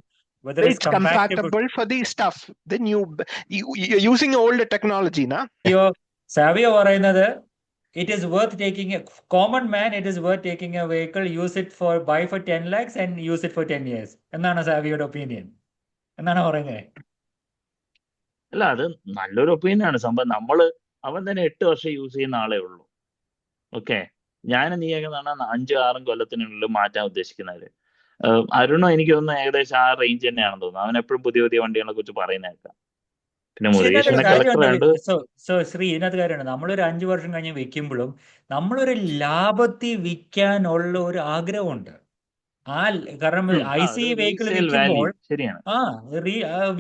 [SPEAKER 5] Whether it's
[SPEAKER 2] It's compatible for the stuff. Then you're using older technology, na?
[SPEAKER 5] Savio പറയുന്നത് it is worth taking a common man, it is worth taking a vehicle, buy for 10 lakhs and use it for 10 years. എന്നാണ് സാവിയോയുടെ opinion? എന്നാണ് പറയുന്നത്?
[SPEAKER 1] അല്ല, അത് നല്ലൊരു ഒപ്പീനിയനാണ്. സംഭവം അവൻ തന്നെ 8 വർഷം യൂസ് ചെയ്യുന്ന ആളേ ഉള്ളൂ. ഓക്കെ, ഞാനും നീയൊക്കെ പറഞ്ഞാൽ 5-6 കൊല്ലത്തിനുള്ളിൽ മാറ്റാൻ ഉദ്ദേശിക്കുന്നവര്. അരുണോ എനിക്ക് തോന്നുന്നു ഏകദേശം ആ റേഞ്ച് തന്നെയാണെന്ന് തോന്നുന്നു. അവൻ എപ്പോഴും പുതിയ പുതിയ വണ്ടികളെ കുറിച്ച് പറയുന്നേക്കാം. പിന്നെ മുരുകേഷ് പിന്നെ കളക്ടറാണ്ട്.
[SPEAKER 5] ശ്രീ, ഇതിനകത്ത് കാര്യമാണ്, നമ്മളൊരു 5 വർഷം കഴിഞ്ഞ് വിൽക്കുമ്പോഴും നമ്മളൊരു ലാഭത്തിൽ വിൽക്കാനുള്ള ഒരു ആഗ്രഹമുണ്ട്. കാരണം IC വെഹിക്കിൾ വിൽക്കുമ്പോൾ
[SPEAKER 1] ശരിയാണ്.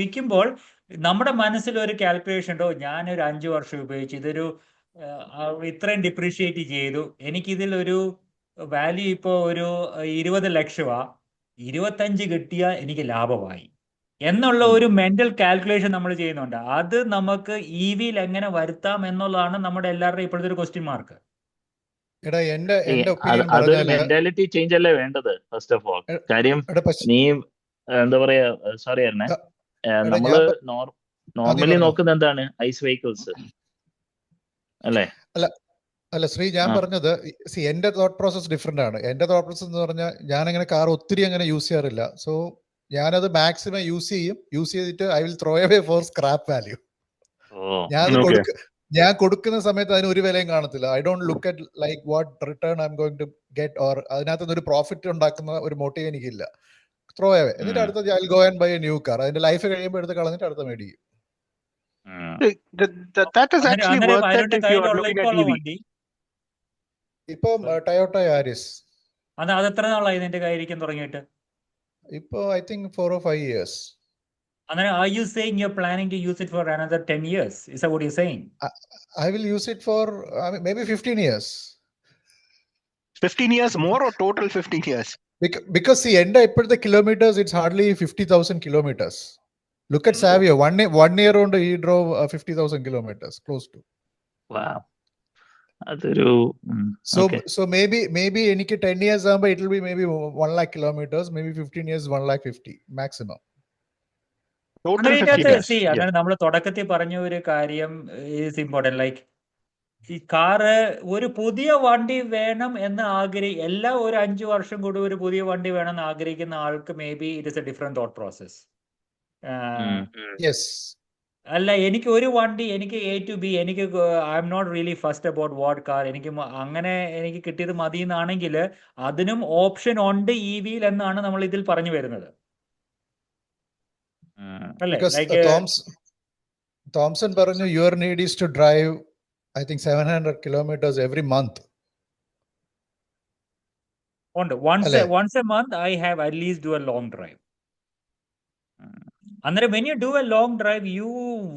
[SPEAKER 5] വിൽക്കുമ്പോൾ നമ്മുടെ മനസ്സിൽ ഒരു കാൽക്കുലേഷൻ ഉണ്ടോ, ഞാനൊരു 5 വർഷം ഉപയോഗിച്ച് ഇതൊരു ഇത്രയും ഡിപ്രീഷിയേറ്റ് ചെയ്തു, എനിക്കിതിൽ ഒരു വാല്യൂ ഇപ്പോൾ ഒരു 20 ലക്ഷമാ, 25 കിട്ടിയാൽ എനിക്ക് ലാഭമായി എന്നുള്ള ഒരു മെന്റൽ കാൽക്കുലേഷൻ നമ്മൾ ചെയ്യുന്നുണ്ട്. അത് നമുക്ക് EVയിൽ എങ്ങനെ വരുത്താം എന്നുള്ളതാണ് നമ്മുടെ എല്ലാവരുടെയും ഇപ്പോഴത്തെ ഒരു ക്വസ്റ്റ്യൻ മാർക്ക്.
[SPEAKER 1] അതൊരു മെന്റാലിറ്റി ചേഞ്ച് അല്ലേ വേണ്ടത് ഫസ്റ്റ് ഓഫ് ഓൾ. കാര്യം നീ എന്താ പറയാ, സോറി ആയിരുന്നേ, നമ്മള് നോർമലി നോക്കുന്നത് എന്താണ്, ഐസ് വെഹിക്കിൾസ് അല്ലേ?
[SPEAKER 3] അല്ല ശ്രീ, ഞാൻ പറഞ്ഞത് എന്റെ തോട്ട് പ്രോസസ് ഡിഫറെന്റ് ആണ്. എന്റെ തോട്ട് പ്രോസസ് എന്ന് പറഞ്ഞാൽ ഞാൻ അങ്ങനെ കാർ ഒത്തിരി അങ്ങനെ യൂസ് ചെയ്യാറില്ല. സോ ഞാനത് മാക്സിമം യൂസ് ചെയ്തിട്ട് I will throw away for scrap value. ഞാൻ കൊടുക്കുന്ന സമയത്ത് അതിന് ഒരു വിലയും കാണത്തില്ല. I don't look at like what return I'm going to get, or അതിനകത്ത് ഒരു പ്രോഫിറ്റ് ഉണ്ടാക്കുന്ന ഒരു മോട്ടീവ് എനിക്കില്ല. ത്രോ അവേ, എന്നിട്ട് അടുത്ത I will go and buy a new car. അതിന്റെ ലൈഫ് കഴിയുമ്പോൾ എടുത്ത് കളഞ്ഞിട്ട് അടുത്ത മേടിക്കും. ഇപ്പം ടൊയോട്ട യാരിസ്.
[SPEAKER 5] അത് എത്ര നാളായി നിന്റെ കയ്യിരിക്കാൻ തുടങ്ങിയിട്ട്?
[SPEAKER 3] ഇപ്പൊ I think 4 or 5 years.
[SPEAKER 5] Are you saying you're planning to use it for another 10 years? Is that what you're saying?
[SPEAKER 3] I will use it for maybe 15 years.
[SPEAKER 2] 15 years more or total 15 years?
[SPEAKER 3] Because see, end ippozhuthe kilometers, it's hardly 50,000 kilometers. Look at Savio, one year on he drove 50,000 kilometers, close to.
[SPEAKER 1] Wow. അതൊരു
[SPEAKER 3] so maybe എനിക്ക് 10 years ആകുമ്പോൾ it will be maybe 1 lakh kilometers, maybe 15 years 1,50,000 maximum.
[SPEAKER 5] അങ്ങനെ നമ്മൾ തുടക്കത്തിൽ പറഞ്ഞ ഒരു കാര്യം is important. Like ഈ കാറ് ഒരു പുതിയ വണ്ടി വേണം എന്ന് ഒരു 5 വർഷം കൂടി ഒരു പുതിയ വണ്ടി വേണം എന്ന് ആഗ്രഹിക്കുന്ന ആൾക്ക് maybe it is a different thought process. അല്ല, എനിക്ക് ഒരു വണ്ടി, എനിക്ക് A to B, എനിക്ക് I'm not really fussed about what car, എനിക്ക് കിട്ടിയത് മതി എന്നാണെങ്കിൽ അതിനും ഓപ്ഷൻ ഉണ്ട് EVയിൽ എന്നാണ് നമ്മൾ ഇതിൽ പറഞ്ഞു വരുന്നത്.
[SPEAKER 3] തോംസൺ പറഞ്ഞു your need is to drive I think 700 kilometers every month.
[SPEAKER 5] Once a month I have at least do a long drive. And when you do a long drive, you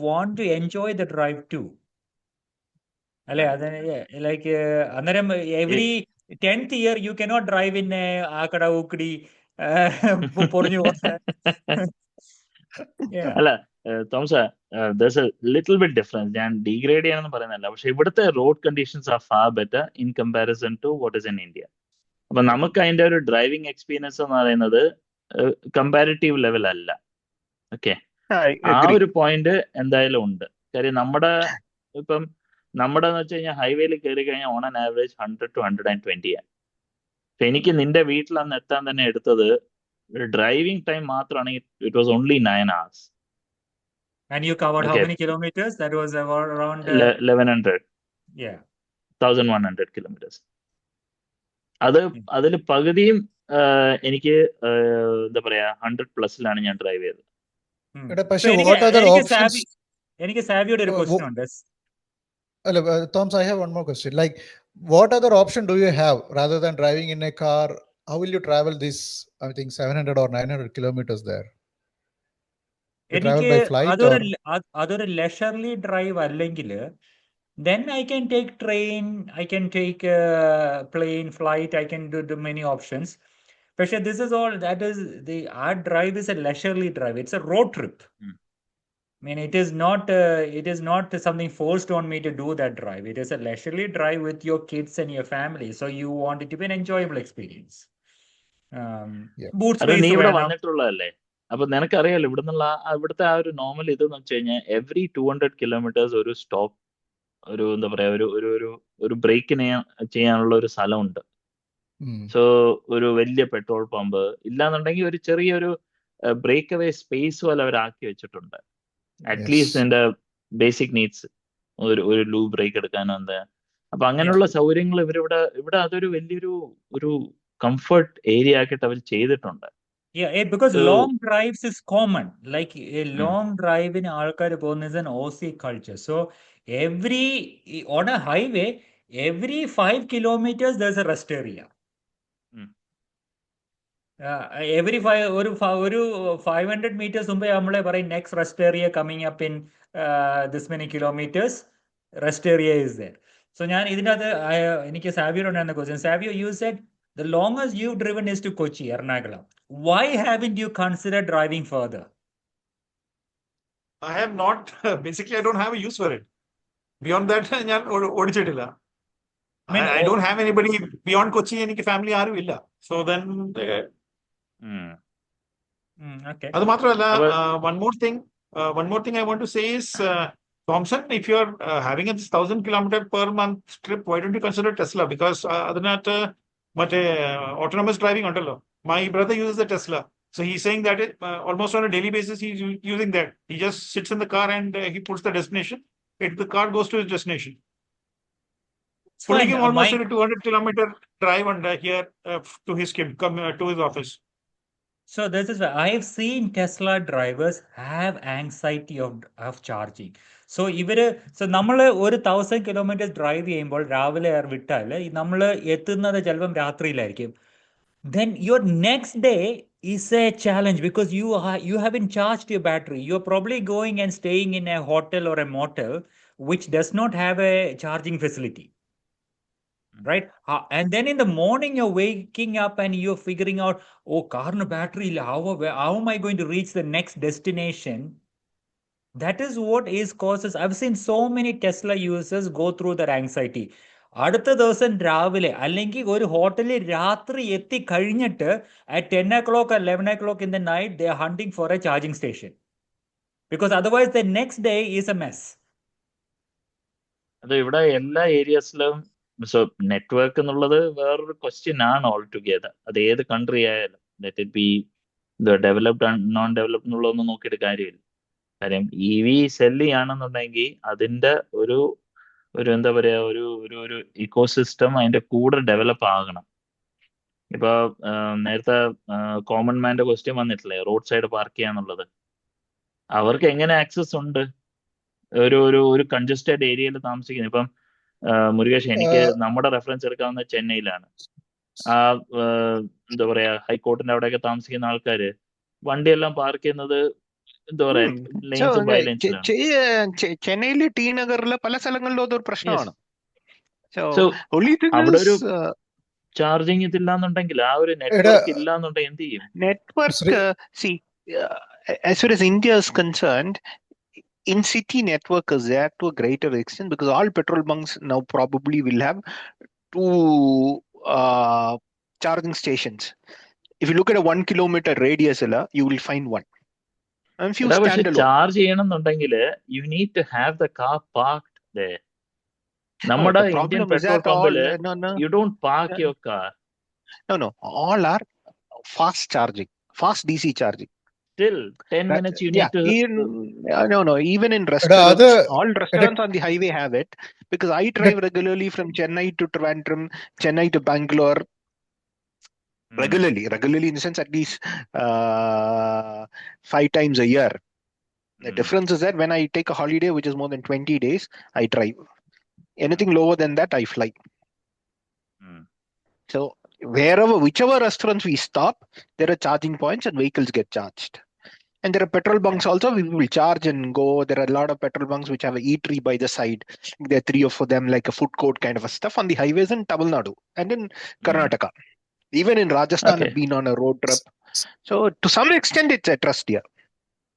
[SPEAKER 5] want to enjoy the drive too. Like every 10th year you cannot drive in Akada Ukdi.
[SPEAKER 1] അല്ല Thomas, there's a little bit difference. ഞാൻ degrade ചെയ്യാനൊന്നും പറയുന്നില്ല, പക്ഷെ ഇവിടുത്തെ road conditions are far better in comparison to what is in India. അപ്പൊ നമുക്ക് അതിന്റെ ഒരു ഡ്രൈവിംഗ് എക്സ്പീരിയൻസ് എന്ന് പറയുന്നത് കമ്പാരിറ്റീവ് ലെവൽ അല്ല. ഓക്കെ, ആ ഒരു പോയിന്റ് എന്തായാലും ഉണ്ട്. കാര്യം നമ്മുടെ എന്ന് വെച്ച് കഴിഞ്ഞാൽ ഹൈവേയിൽ കയറി കഴിഞ്ഞാൽ ഓൺ ആൻ ആവറേജ് 100 to 120 ആണ്. എനിക്ക് നിന്റെ വീട്ടിൽ അന്ന് എത്താൻ തന്നെ എടുത്തത് ഡ്രൈവിംഗ് ടൈം മാത്രമാണെങ്കിൽ it was only 9 hours.
[SPEAKER 5] And you covered how many kilometers? That was around
[SPEAKER 1] 1100.
[SPEAKER 5] Yeah.
[SPEAKER 1] 1100 kilometers. അതിൽ പകുതിയും എനിക്ക് എന്താ പറയാ 100+ ഞാൻ ഡ്രൈവ് ചെയ്തത്.
[SPEAKER 5] എനിക്ക് സാവിയോട് ഒരു ക്വസ്റ്റ്യൻ ഉണ്ട്.
[SPEAKER 3] Thomas, I have one more question. Like, what other option do you have rather than driving in a car? How will you travel this, I think 700 or 900 kilometers there? You travel
[SPEAKER 5] എനിക്ക്
[SPEAKER 3] by flight or
[SPEAKER 5] അതൊരു ലെഷർലി drive അല്ലെങ്കിൽ then I can take train, I can take plane, flight, I can do many options. But this is all, that is, our drive is a leisurely drive. It's a road trip. I mean, it is not something forced on me to do that drive. It is a leisurely drive with your kids and your family. So you want it to be an enjoyable experience. Boot
[SPEAKER 1] അത് നീ
[SPEAKER 5] space
[SPEAKER 1] ഇവിടെ
[SPEAKER 5] വേണം.
[SPEAKER 1] വന്നിട്ടുള്ളതല്ലേ, അപ്പൊ നിനക്കറിയാലോ ഇവിടുന്നുള്ള ഇവിടുത്തെ ആ ഒരു normal ഇതെന്ന് വെച്ച് കഴിഞ്ഞാൽ എവറി 200 കിലോമീറ്റേഴ്സ് ഒരു സ്റ്റോപ്പ്, ഒരു എന്താ പറയാ, ഒരു ബ്രേക്കിന് ചെയ്യാനുള്ള ഒരു സ്ഥലമുണ്ട്. സോ ഒരു വലിയ പെട്രോൾ പമ്പ് ഇല്ലാന്നുണ്ടെങ്കിൽ ഒരു ചെറിയൊരു ബ്രേക്ക് അവേ സ്പേസ് പോലെ അവർ ആക്കി വെച്ചിട്ടുണ്ട്. അറ്റ്ലീസ്റ്റ് എന്റെ ബേസിക് നീഡ്സ്, ഒരു ലൂ ബ്രേക്ക് എടുക്കാനോ എന്താ. അപ്പൊ അങ്ങനെയുള്ള സൗകര്യങ്ങൾ ഇവിടെ അതൊരു വലിയൊരു ഒരു കംഫർട്ട് ഏരിയ ആക്കിയിട്ട് അവർ ചെയ്തിട്ടുണ്ട്.
[SPEAKER 5] Yeah, because long drives is common. Like a long drive in ആൾക്കാർ പോകുന്നത് is an OC culture. So on a highway, every 5 kilometers there's a rest area. Every 500 meters മുമ്പേ നമ്മളെ പറയും next rest area coming up in this many kilometers, rest area is there. So ഞാൻ ഇതിനകത്ത് എനിക്ക് സാവിയോട് ഉണ്ടായിരുന്ന question. Savio, you said the longest you've driven is to Kochi, Ernakulam. Why haven't you considered driving further?
[SPEAKER 4] I have not. Basically, I don't have a use for it. Beyond that, ഞാൻ ഓടിച്ചിട്ടില്ല. I don't have anybody beyond Kochi. എനിക്ക് family ആരും ഇല്ല. So then,
[SPEAKER 5] okay.
[SPEAKER 4] അത് മാത്രമല്ല, one more thing I want to say is, Thompson, if you are having a 1,000 kilometer per month trip, why don't you consider Tesla? Because അതിനകത്ത് മറ്റേ autonomous driving ഉണ്ടല്ലോ. My brother uses the Tesla. So he's saying that almost on a daily basis he's using that. He just sits in the car and he puts the destination. The car goes to his destination. Pulling him almost a 200 kilometer drive here to his office.
[SPEAKER 5] So this is why I have seen Tesla drivers have anxiety of charging. So നമ്മൾ ഒരു 1000 kilometers drive ചെയ്യുമ്പോൾ രാവിലെ വിട്ടാൽ നമ്മൾ എത്തുന്നത് ചിലപ്പം രാത്രിയിലായിരിക്കും. Then your next day is a challenge because you haven't charged your battery. You're probably going and staying in a hotel or a motel which does not have a charging facility. Right? And then in the morning you're waking up and you're figuring out, oh, car no battery, how am I going to reach the next destination? That is what is causes. I've seen so many Tesla users go through that anxiety. അടുത്ത ദിവസം രാവിലെ അല്ലെങ്കിൽ ഒരു ഹോട്ടലിൽ രാത്രി എത്തി കഴിഞ്ഞിട്ട് at 10 o'clock or 11 o'clock in the night they are hunting for a charging station because otherwise the next day is a mess.
[SPEAKER 1] അത് ഇവിടെ എല്ലാ ഏരിയസിലും നെറ്റ്വർക്ക് എന്നുള്ളത് വേറൊരു ക്വസ്റ്റ്യൻ ആണ് ഓൾ ടുഗെദർ. അത് ഏത് കൺട്രി ആയാലും, let it be developed non developed എന്നുള്ളതൊന്നും നോക്കിയിട്ട് കാര്യമില്ല. കാര്യം EV സെല്ല് ചെയ്യുകയാണെന്നുണ്ടെങ്കിൽ അതിന്റെ ഒരു എന്താ പറയാ, ഒരു ഇക്കോസിസ്റ്റം അതിന്റെ കൂടെ ഡെവലപ്പ് ആകണം. ഇപ്പൊ നേരത്തെ കോമൺ മാന്റെ ക്വസ്റ്റ്യൻ വന്നിട്ടില്ലേ, റോഡ് സൈഡ് പാർക്ക് ചെയ്യാന്നുള്ളത്. അവർക്ക് എങ്ങനെ ആക്സസ് ഉണ്ട് ഒരു കൺജസ്റ്റഡ് ഏരിയയിൽ താമസിക്കുന്നത്? ഇപ്പം മുരുകേഷ്, എനിക്ക് നമ്മുടെ റെഫറൻസ് എടുക്കാവുന്ന ചെന്നൈയിലാണ്. എന്താ പറയാ, ഹൈക്കോർട്ടിന്റെ അവിടെയൊക്കെ താമസിക്കുന്ന ആൾക്കാര് വണ്ടിയെല്ലാം പാർക്ക് ചെയ്യുന്നത് എന്താ പറയാ, ലെയിൻസും ബൈ ലെയിൻസിലാണ്.
[SPEAKER 2] ചെന്നൈയില് ടി നഗറില് പല സ്ഥലങ്ങളിലും അതൊരു പ്രശ്നമാണ്.
[SPEAKER 1] അവിടെ ഒരു ചാർജിങ് ഇതില്ലാന്നുണ്ടെങ്കിൽ, ആ ഒരു നെറ്റ്വർക്ക് ഇല്ലാന്നുണ്ടെങ്കിൽ എന്ത് ചെയ്യും?
[SPEAKER 2] Network as far as India is concerned, in-city network is there to a greater extent because all petrol bunks now probably will have 2 charging stations. If you look at a 1 kilometer radius, you will find one.
[SPEAKER 1] പക്ഷെ charge ചെയ്യണമെന്നുണ്ടെങ്കിൽ you need to have the car parked there. നമ്മുടെ Indian petrol പമ്പില് you don't park your car.
[SPEAKER 2] No, all are fast charging, fast DC charging.
[SPEAKER 1] Still 10 minutes you need to
[SPEAKER 2] no, even in restaurants, all restaurants on the highway have it because I drive regularly from Chennai to Trivandrum, Chennai to Bangalore. Regularly in the sense at least 5 times a year. The difference is that when I take a holiday which is more than 20 days, I drive. Anything lower than that, I fly. So whichever restaurants we stop, there are charging points and vehicles get charged. And there are petrol bunks also. We will charge and go. There are a lot of petrol bunks which have a eatery by the side. There are 3 or 4 them, like a food court kind of a stuff on the highways in Tamil Nadu and in Karnataka. Even in Rajasthan, I've been on a road trip. So to some extent, it's a trust here.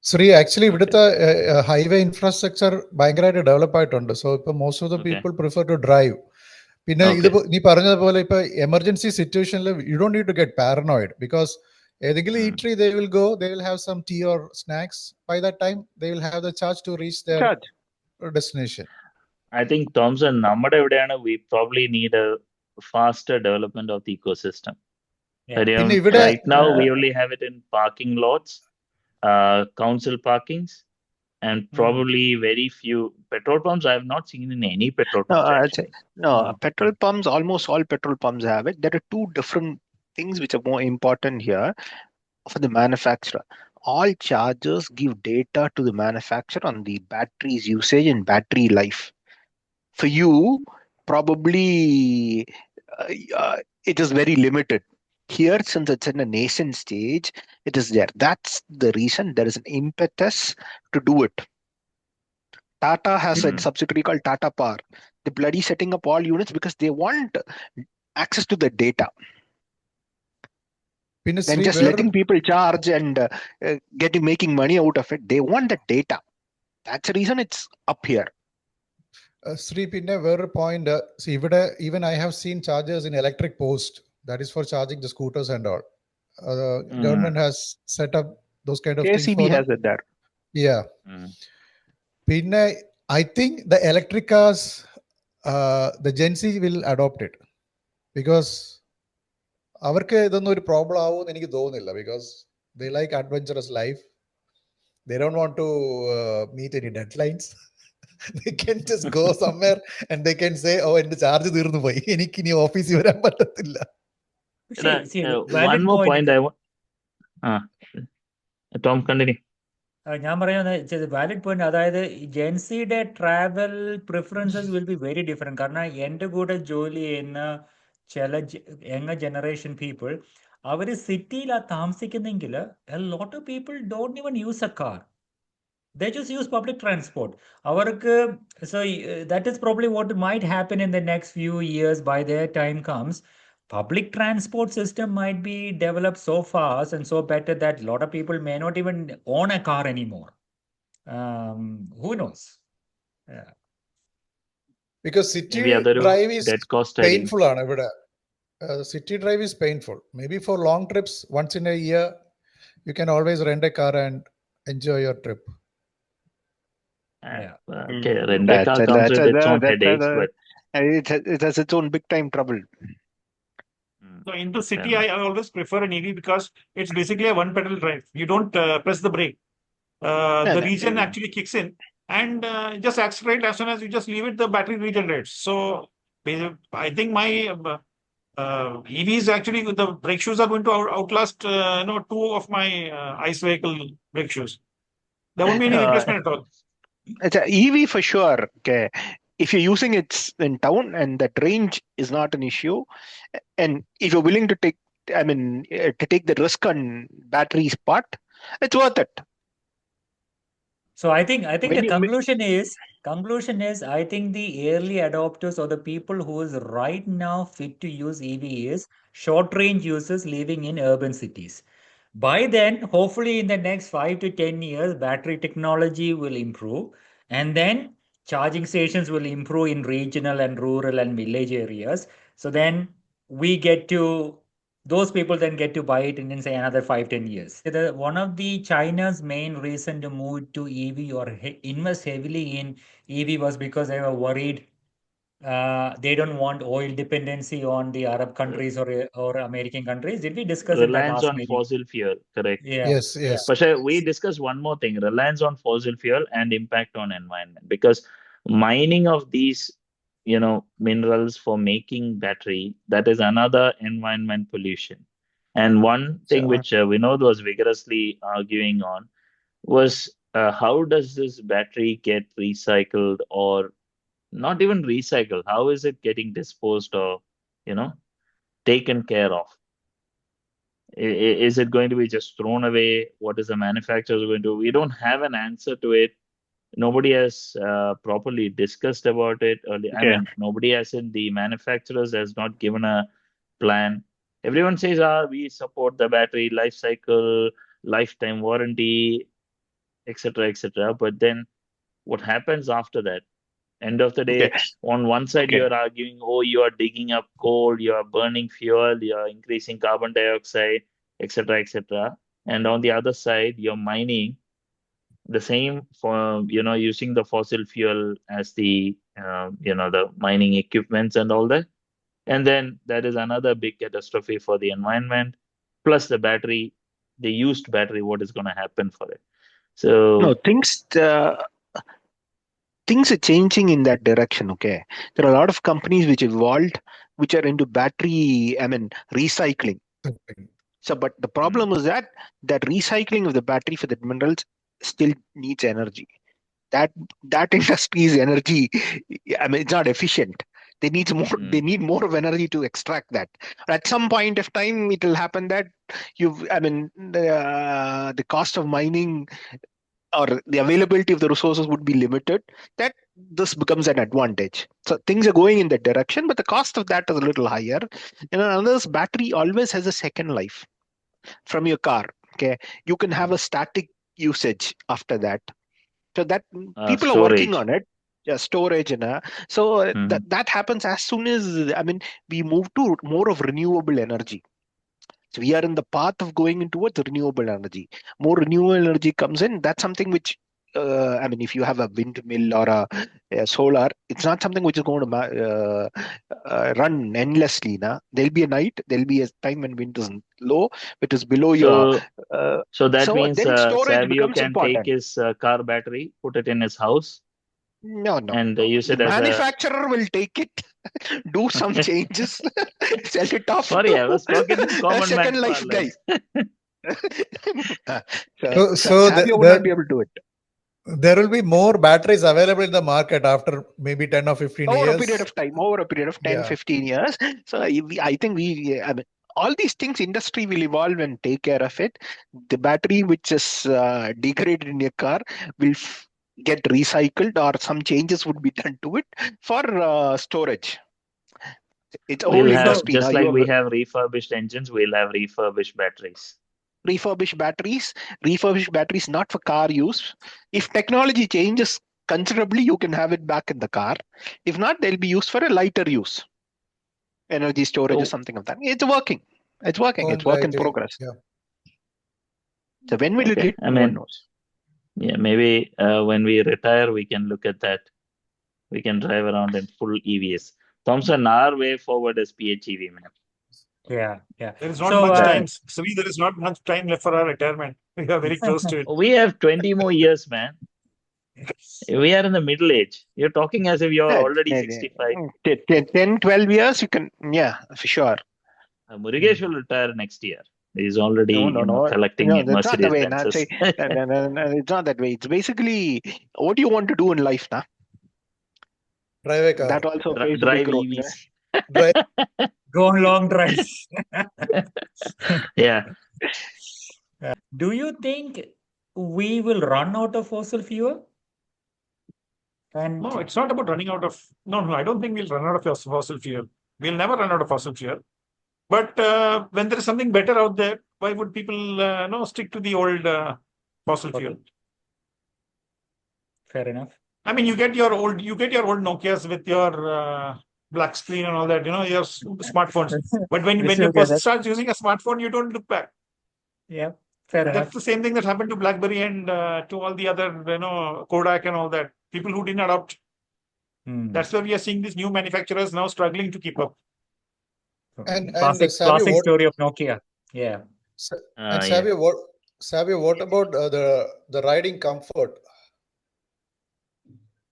[SPEAKER 3] Sri, actually, ഇവിടുത്തെ highway infrastructure ഭയങ്കരമായിട്ട് develop ആയിട്ടുണ്ട്. So ഇപ്പൊ most of the people prefer to drive. പിന്നെ ഇത് നീ പറഞ്ഞതുപോലെ ഇപ്പൊ emergency സിറ്റുവേഷനിൽ you don't need to get paranoid because ഏതെങ്കിലും eatery they will go, they will have some tea or snacks. By that time, they will have the charge to reach their destination.
[SPEAKER 1] I think Thompson, നമ്മുടെ എവിടെയാണ് we probably need a faster development of the ecosystem. Right now, we only have it in parking lots, council parkings, and probably very few petrol pumps. I have not seen in any petrol pumps.
[SPEAKER 2] Petrol pumps, almost all petrol pumps have it. There are 2 different things which are more important here for the manufacturer. All chargers give data to the manufacturer on the battery's usage and battery life. For you, probably it is very limited. Here, since it's in a nascent stage, it is there. That's the reason there is an impetus to do it. Tata has a subsidiary called Tata Power. They're bloody setting up all units because they want access to the data. Then just letting people charge and making money out of it. They want the data. That's the reason it's up here.
[SPEAKER 3] Sri, pinne വേറൊരു point, ഇവിടെ even I have seen chargers in electric post. That is for charging the scooters and all. Government has set up those kind of things.
[SPEAKER 2] KCB has it there.
[SPEAKER 3] Yeah. Pinne, I think the electric cars, the Gen Z will adopt it because അവർക്ക് ഇതൊന്നും ഒരു problem ആവുമെന്ന് എനിക്ക് തോന്നുന്നില്ല. Because they like adventurous life. They don't want to meet any deadlines. They can just go somewhere and they can say, oh, എന്റെ charge തീർന്നു പോയി, എനിക്ക് ഇനി ഓഫീസിൽ വരാൻ പറ്റത്തില്ല.
[SPEAKER 1] One more point I want. Tom, continue.
[SPEAKER 5] ഞാൻ പറയുന്നത് വാലിഡ് പോയിന്റ്. അതായത് ജെൻസിയുടെ travel preferences will be very different. കാരണം എൻ്റെ കൂടെ ജോലി ചെയ്യുന്ന ചില യങ് ജനറേഷൻ പീപ്പിൾ, അവർ സിറ്റിയിലാണ് താമസിക്കുന്നെങ്കിൽ a lot of people don't even use a car. They just use public transport. So that is probably what might happen in the next few years. By their time comes, public transport system might be developed so fast and so better that a lot of people may not even own a car anymore. Who knows?
[SPEAKER 3] Because city drive is painful. City drive is painful. Maybe for long trips, once in a year, you can always rent a car and enjoy your trip.
[SPEAKER 1] Rent a car comes with its own headaches, but
[SPEAKER 2] it has its own big time trouble.
[SPEAKER 4] So in the city, I always prefer an EV because it's basically a one pedal drive. You don't press the brake. The regen actually kicks in and just accelerate. As soon as you just leave it, the battery regenerates. So I think my EVs actually, the brake shoes are going to outlast 2 of my ICE vehicle brake shoes. There won't be any replacement at all.
[SPEAKER 2] It's an EV for sure. Okay, if you're using it in town and that range is not an issue, and if you're willing to take, to take the risk on battery's part, it's worth it.
[SPEAKER 5] So I think the conclusion is I think the early adopters or the people who is right now fit to use EV is short range users living in urban cities. By then, hopefully in the next 5 to 10 years, battery technology will improve, and then charging stations will improve in regional and rural and village areas. So then those people then get to buy it in say another 5-10 years. One of the China's main reason to move to EV or invest heavily in EV was because they were worried they don't want oil dependency on the Arab countries or American countries. Did we discuss
[SPEAKER 1] reliance on fossil fuel? Correct.
[SPEAKER 5] Yeah.
[SPEAKER 3] Yes.
[SPEAKER 1] But we discussed one more thing: reliance on fossil fuel and impact on environment. Because mining of these, minerals for making battery, that is another environment pollution. And one thing which Vinod was vigorously arguing on was how does this battery get recycled or not even recycled? How is it getting disposed or, taken care of? Is it going to be just thrown away? What is the manufacturer going to do? We don't have an answer to it. Nobody has properly discussed about it. I
[SPEAKER 2] Yeah.
[SPEAKER 1] mean, nobody has in the manufacturers has not given a plan. Everyone says, we support the battery life cycle, lifetime warranty, etc., etc. But then what happens after that? End of the
[SPEAKER 2] Okay.
[SPEAKER 1] day, on one side,
[SPEAKER 2] Okay.
[SPEAKER 1] you are arguing, oh, you are digging up coal, you are burning fuel, you are increasing carbon dioxide, etc., etc. And on the other side, you're mining the same for, using the fossil fuel as the mining equipments and all that. And then that is another big catastrophe for the environment, plus the battery, the used battery, what is going to happen for it?
[SPEAKER 2] No,
[SPEAKER 1] So,
[SPEAKER 2] things are changing in that direction. Okay, there are a lot of companies which evolved, which are into battery, recycling. So, but the problem is that recycling of the battery for the minerals still needs energy. That industry is energy. It's not efficient. They need more. They need more of energy to extract that. At some point of time, it will happen that the cost of mining or the availability of the resources would be limited, that this becomes an advantage. So things are going in that direction, but the cost of that is a little higher. Another battery always has a second life from your car. Okay, you can have a static usage after that. So that people are working
[SPEAKER 1] storage.
[SPEAKER 2] on it. Yeah, storage so that happens as soon as we move to more of renewable energy. So we are in the path of going towards renewable energy. More renewable energy comes in. That's something which, if you have a windmill or a solar, it's not something which is going to run endlessly. There'll be a night, there'll be a time when wind is low, it is below your.
[SPEAKER 1] So that
[SPEAKER 2] So
[SPEAKER 1] means
[SPEAKER 2] then storage
[SPEAKER 1] Savio
[SPEAKER 2] becomes
[SPEAKER 1] can take
[SPEAKER 2] important.
[SPEAKER 1] his car battery, put it in his house,
[SPEAKER 2] No.
[SPEAKER 1] and use
[SPEAKER 2] The
[SPEAKER 1] it as a.
[SPEAKER 2] manufacturer will take it, do some changes, sell it off.
[SPEAKER 1] Sorry, I was talking in
[SPEAKER 2] a
[SPEAKER 1] common man
[SPEAKER 2] second life guy.
[SPEAKER 3] So
[SPEAKER 2] Savio will not be able to do it.
[SPEAKER 3] There will be more batteries available in the market after maybe 10 or 15 years.
[SPEAKER 2] Over a period of 10, 15 years. So I think all these things, industry will evolve and take care of it. The battery which is degraded in your car will get recycled, or some changes would be done to it for storage. It's
[SPEAKER 1] We'll
[SPEAKER 2] only
[SPEAKER 1] have,
[SPEAKER 2] industry
[SPEAKER 1] just
[SPEAKER 2] now.
[SPEAKER 1] like we have refurbished engines, we'll have refurbished batteries.
[SPEAKER 2] Refurbished batteries not for car use. If technology changes considerably, you can have it back in the car. If not, they'll be used for a lighter use, energy storage or something of that. It's working. It's work in progress.
[SPEAKER 3] Yeah.
[SPEAKER 2] So when will it hit? No one knows.
[SPEAKER 1] Yeah, maybe when we retire, we can look at that. We can drive around in full EVs. Thompson, our way forward is PHEV, man.
[SPEAKER 5] Yeah.
[SPEAKER 4] There is not much time. Sri, there is not much time left for our retirement. We are very close to it.
[SPEAKER 1] We have 20 more years, man. We are in the middle age. You're talking as if you're already 65.
[SPEAKER 2] 10, 12 years, you can, for sure.
[SPEAKER 1] Murugesh will retire next year. He's already collecting
[SPEAKER 2] that's not the way.
[SPEAKER 1] Benzes.
[SPEAKER 2] It's not that way. It's basically, what do you want to do in life now?
[SPEAKER 3] Drive a car.
[SPEAKER 2] That also
[SPEAKER 1] drive EVs.
[SPEAKER 5] Go on long drives.
[SPEAKER 1] Yeah.
[SPEAKER 5] Do you think we will run out of fossil fuel?
[SPEAKER 4] No, it's not about running out of. No, I don't think we'll run out of fossil fuel. We'll never run out of fossil fuel. But when there is something better out there, why would people stick to the old fossil fuel?
[SPEAKER 5] Fair enough.
[SPEAKER 4] I mean, you get your old Nokias with your black screen and all that, your smartphones. But when you first start using a smartphone, you don't look back.
[SPEAKER 5] Yeah, fair enough.
[SPEAKER 4] That's the same thing that happened to BlackBerry and to all the other, Kodak and all that. People who didn't adopt. That's why we are seeing these new manufacturers now struggling to keep up.
[SPEAKER 3] And
[SPEAKER 5] classic story of Nokia. Yeah.
[SPEAKER 3] And Savio, what about the riding comfort?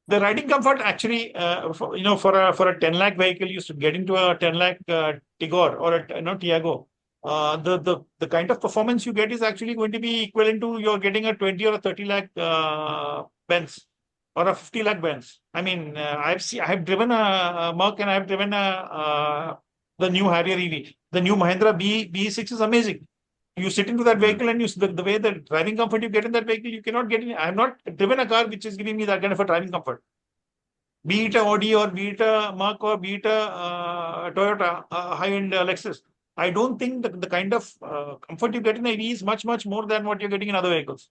[SPEAKER 4] The riding comfort actually, for a 10 lakh vehicle, you should get into a 10 lakh Tigor or a Tiago. The kind of performance you get is actually going to be equivalent to you're getting a 20 or a 30 lakh Benz or a 50 lakh Benz. I mean, I have driven a Merc and I have driven the new Harrier EV. The new Mahindra BE6 is amazing. You sit into that vehicle and the way the driving comfort you get in that vehicle, you cannot get in. I have not driven a car which is giving me that kind of a driving comfort. Be it a Audi or be it a Merc or be it a Toyota, high-end Lexus. I don't think the kind of comfort you get in EV is much, much more than what you're getting in other vehicles.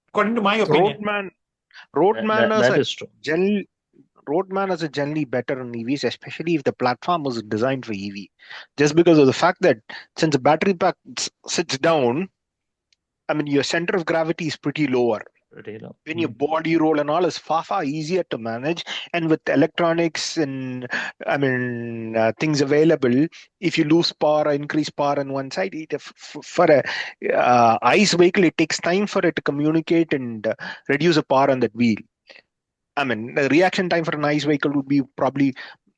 [SPEAKER 4] According to my opinion.
[SPEAKER 1] That is true.
[SPEAKER 2] Roadman is generally better in EVs, especially if the platform was designed for EV. Just because of the fact that since the battery pack sits down, I mean, your center of gravity is pretty lower. When your body roll and all is far easier to manage, and with electronics and things available, if you lose power or increase power on one side, for a ICE vehicle, it takes time for it to communicate and reduce the power on that wheel. I mean, the reaction time for an ICE vehicle would be probably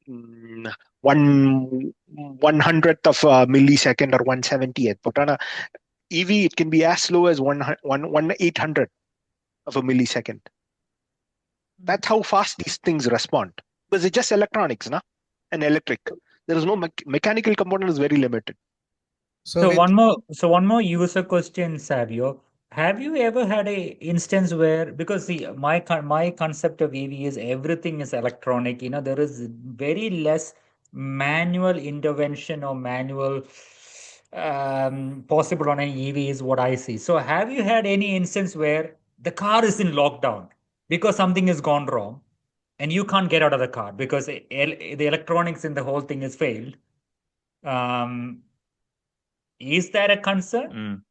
[SPEAKER 2] 1/100th of a millisecond or 1/70th. But on a EV, it can be as slow as 1/800th of a millisecond. That's how fast these things respond. Because it's just electronics, and electric. There is no mechanical component is very limited.
[SPEAKER 5] So one more user question, Savio. Have you ever had a instance where, because see, my concept of EV is everything is electronic, there is very less manual intervention or manual possible on an EV is what I see. So have you had any instance where the car is in lockdown because something has gone wrong and you can't get out of the car because the electronics in the whole thing has failed? Is that a concern?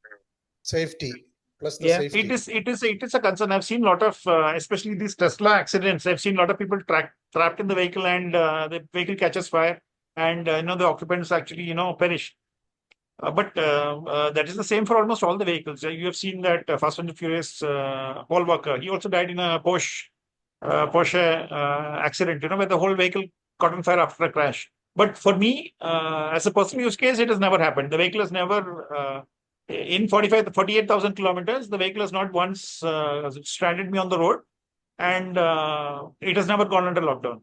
[SPEAKER 3] Safety plus the
[SPEAKER 4] Yeah,
[SPEAKER 3] safety.
[SPEAKER 4] it is a concern. I've seen a lot of, especially these Tesla accidents. I've seen a lot of people trapped in the vehicle and the vehicle catches fire, and the occupants actually perish. But that is the same for almost all the vehicles. You have seen that Fast and Furious Paul Walker. He also died in a Porsche accident. Where the whole vehicle caught on fire after a crash. But for me, as a personal use case, it has never happened. The vehicle has never, in 48,000 kilometers, the vehicle has not once stranded me on the road, and it has never gone under lockdown.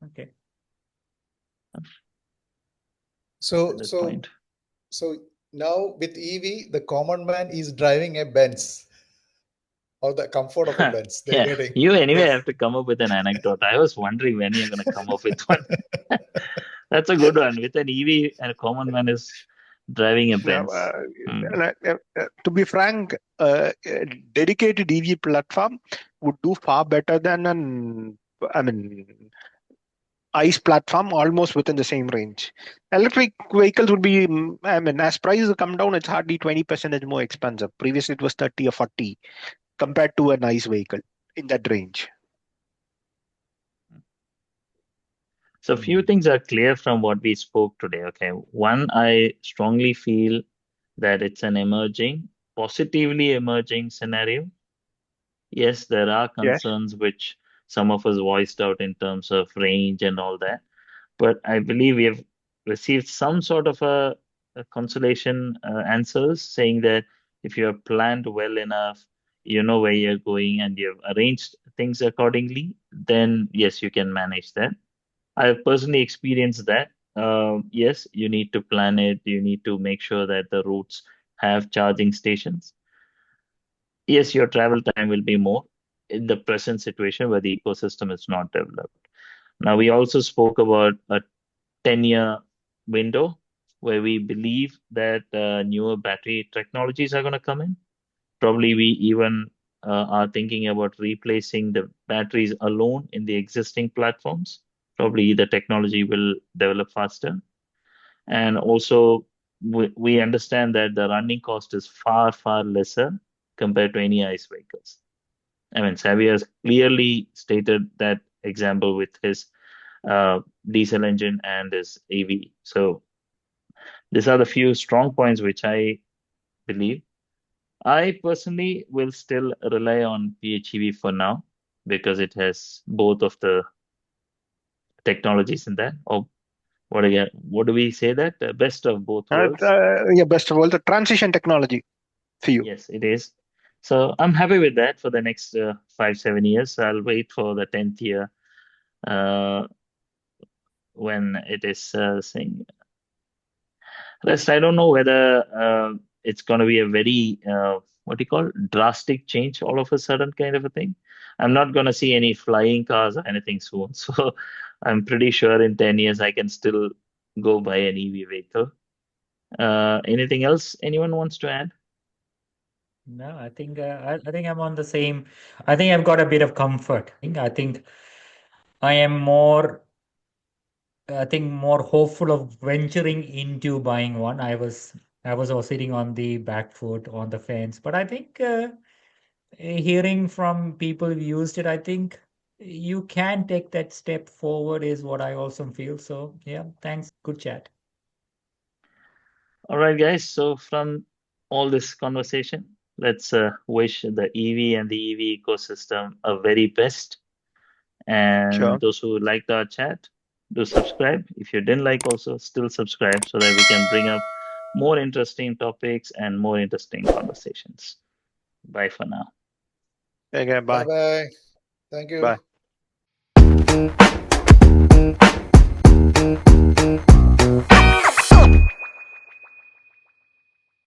[SPEAKER 5] Okay.
[SPEAKER 3] So now with EV, the common man is driving a Benz. Or the comfort of a Benz.
[SPEAKER 1] You anyway have to come up with an anecdote. I was wondering when you're going to come up with one. That's a good one. With an EV, and a common man is driving a Benz.
[SPEAKER 2] To be frank, a dedicated EV platform would do far better than ICE platform, almost within the same range. Electric vehicles would be, as prices come down, it's hardly 20% more expensive. Previously, it was 30 or 40 compared to an ICE vehicle in that range.
[SPEAKER 1] So a few things are clear from what we spoke today. Okay, one, I strongly feel that it's an positively emerging scenario. Yes, there are concerns which some of us voiced out in terms of range and all that, but I believe we have received some sort of a consolation answers saying that if you have planned well enough, you know where you're going and you've arranged things accordingly, then yes, you can manage that. I have personally experienced that. Yes, you need to plan it. You need to make sure that the routes have charging stations. Yes, your travel time will be more in the present situation where the ecosystem is not developed. Now, we also spoke about a 10-year window where we believe that newer battery technologies are going to come in. Probably we even are thinking about replacing the batteries alone in the existing platforms. Probably the technology will develop faster. And also, we understand that the running cost is far, far lesser compared to any ICE vehicles. I mean, Xavier has clearly stated that example with his diesel engine and his EV. So these are the few strong points which I believe. I personally will still rely on PHEV for now because it has both of the technologies in that. Or what do we say that? Best of both worlds.
[SPEAKER 2] Best of all, the transition technology for you.
[SPEAKER 1] Yes, it is. So I'm happy with that for the next 5-7 years. I'll wait for the 10th year when it is saying. Rest, I don't know whether it's going to be a very drastic change all of a sudden kind of a thing. I'm not going to see any flying cars or anything soon. So I'm pretty sure in 10 years I can still go buy an EV vehicle. Anything else anyone wants to add?
[SPEAKER 5] No, I think I'm on the same. I think I've got a bit of comfort. I think I am more hopeful of venturing into buying one. I was sitting on the back foot on the fence, but I think hearing from people who used it, I think you can take that step forward is what I also feel. So yeah, thanks. Good chat.
[SPEAKER 1] All right, guys. So from all this conversation, let's wish the EV and the EV ecosystem a very best. And
[SPEAKER 2] Sure.
[SPEAKER 1] those who liked our chat, do subscribe. If you didn't like, also still subscribe so that we can bring up more interesting topics and more interesting conversations. Bye for now.
[SPEAKER 2] Okay, bye.
[SPEAKER 3] Bye. Thank you.
[SPEAKER 2] Bye.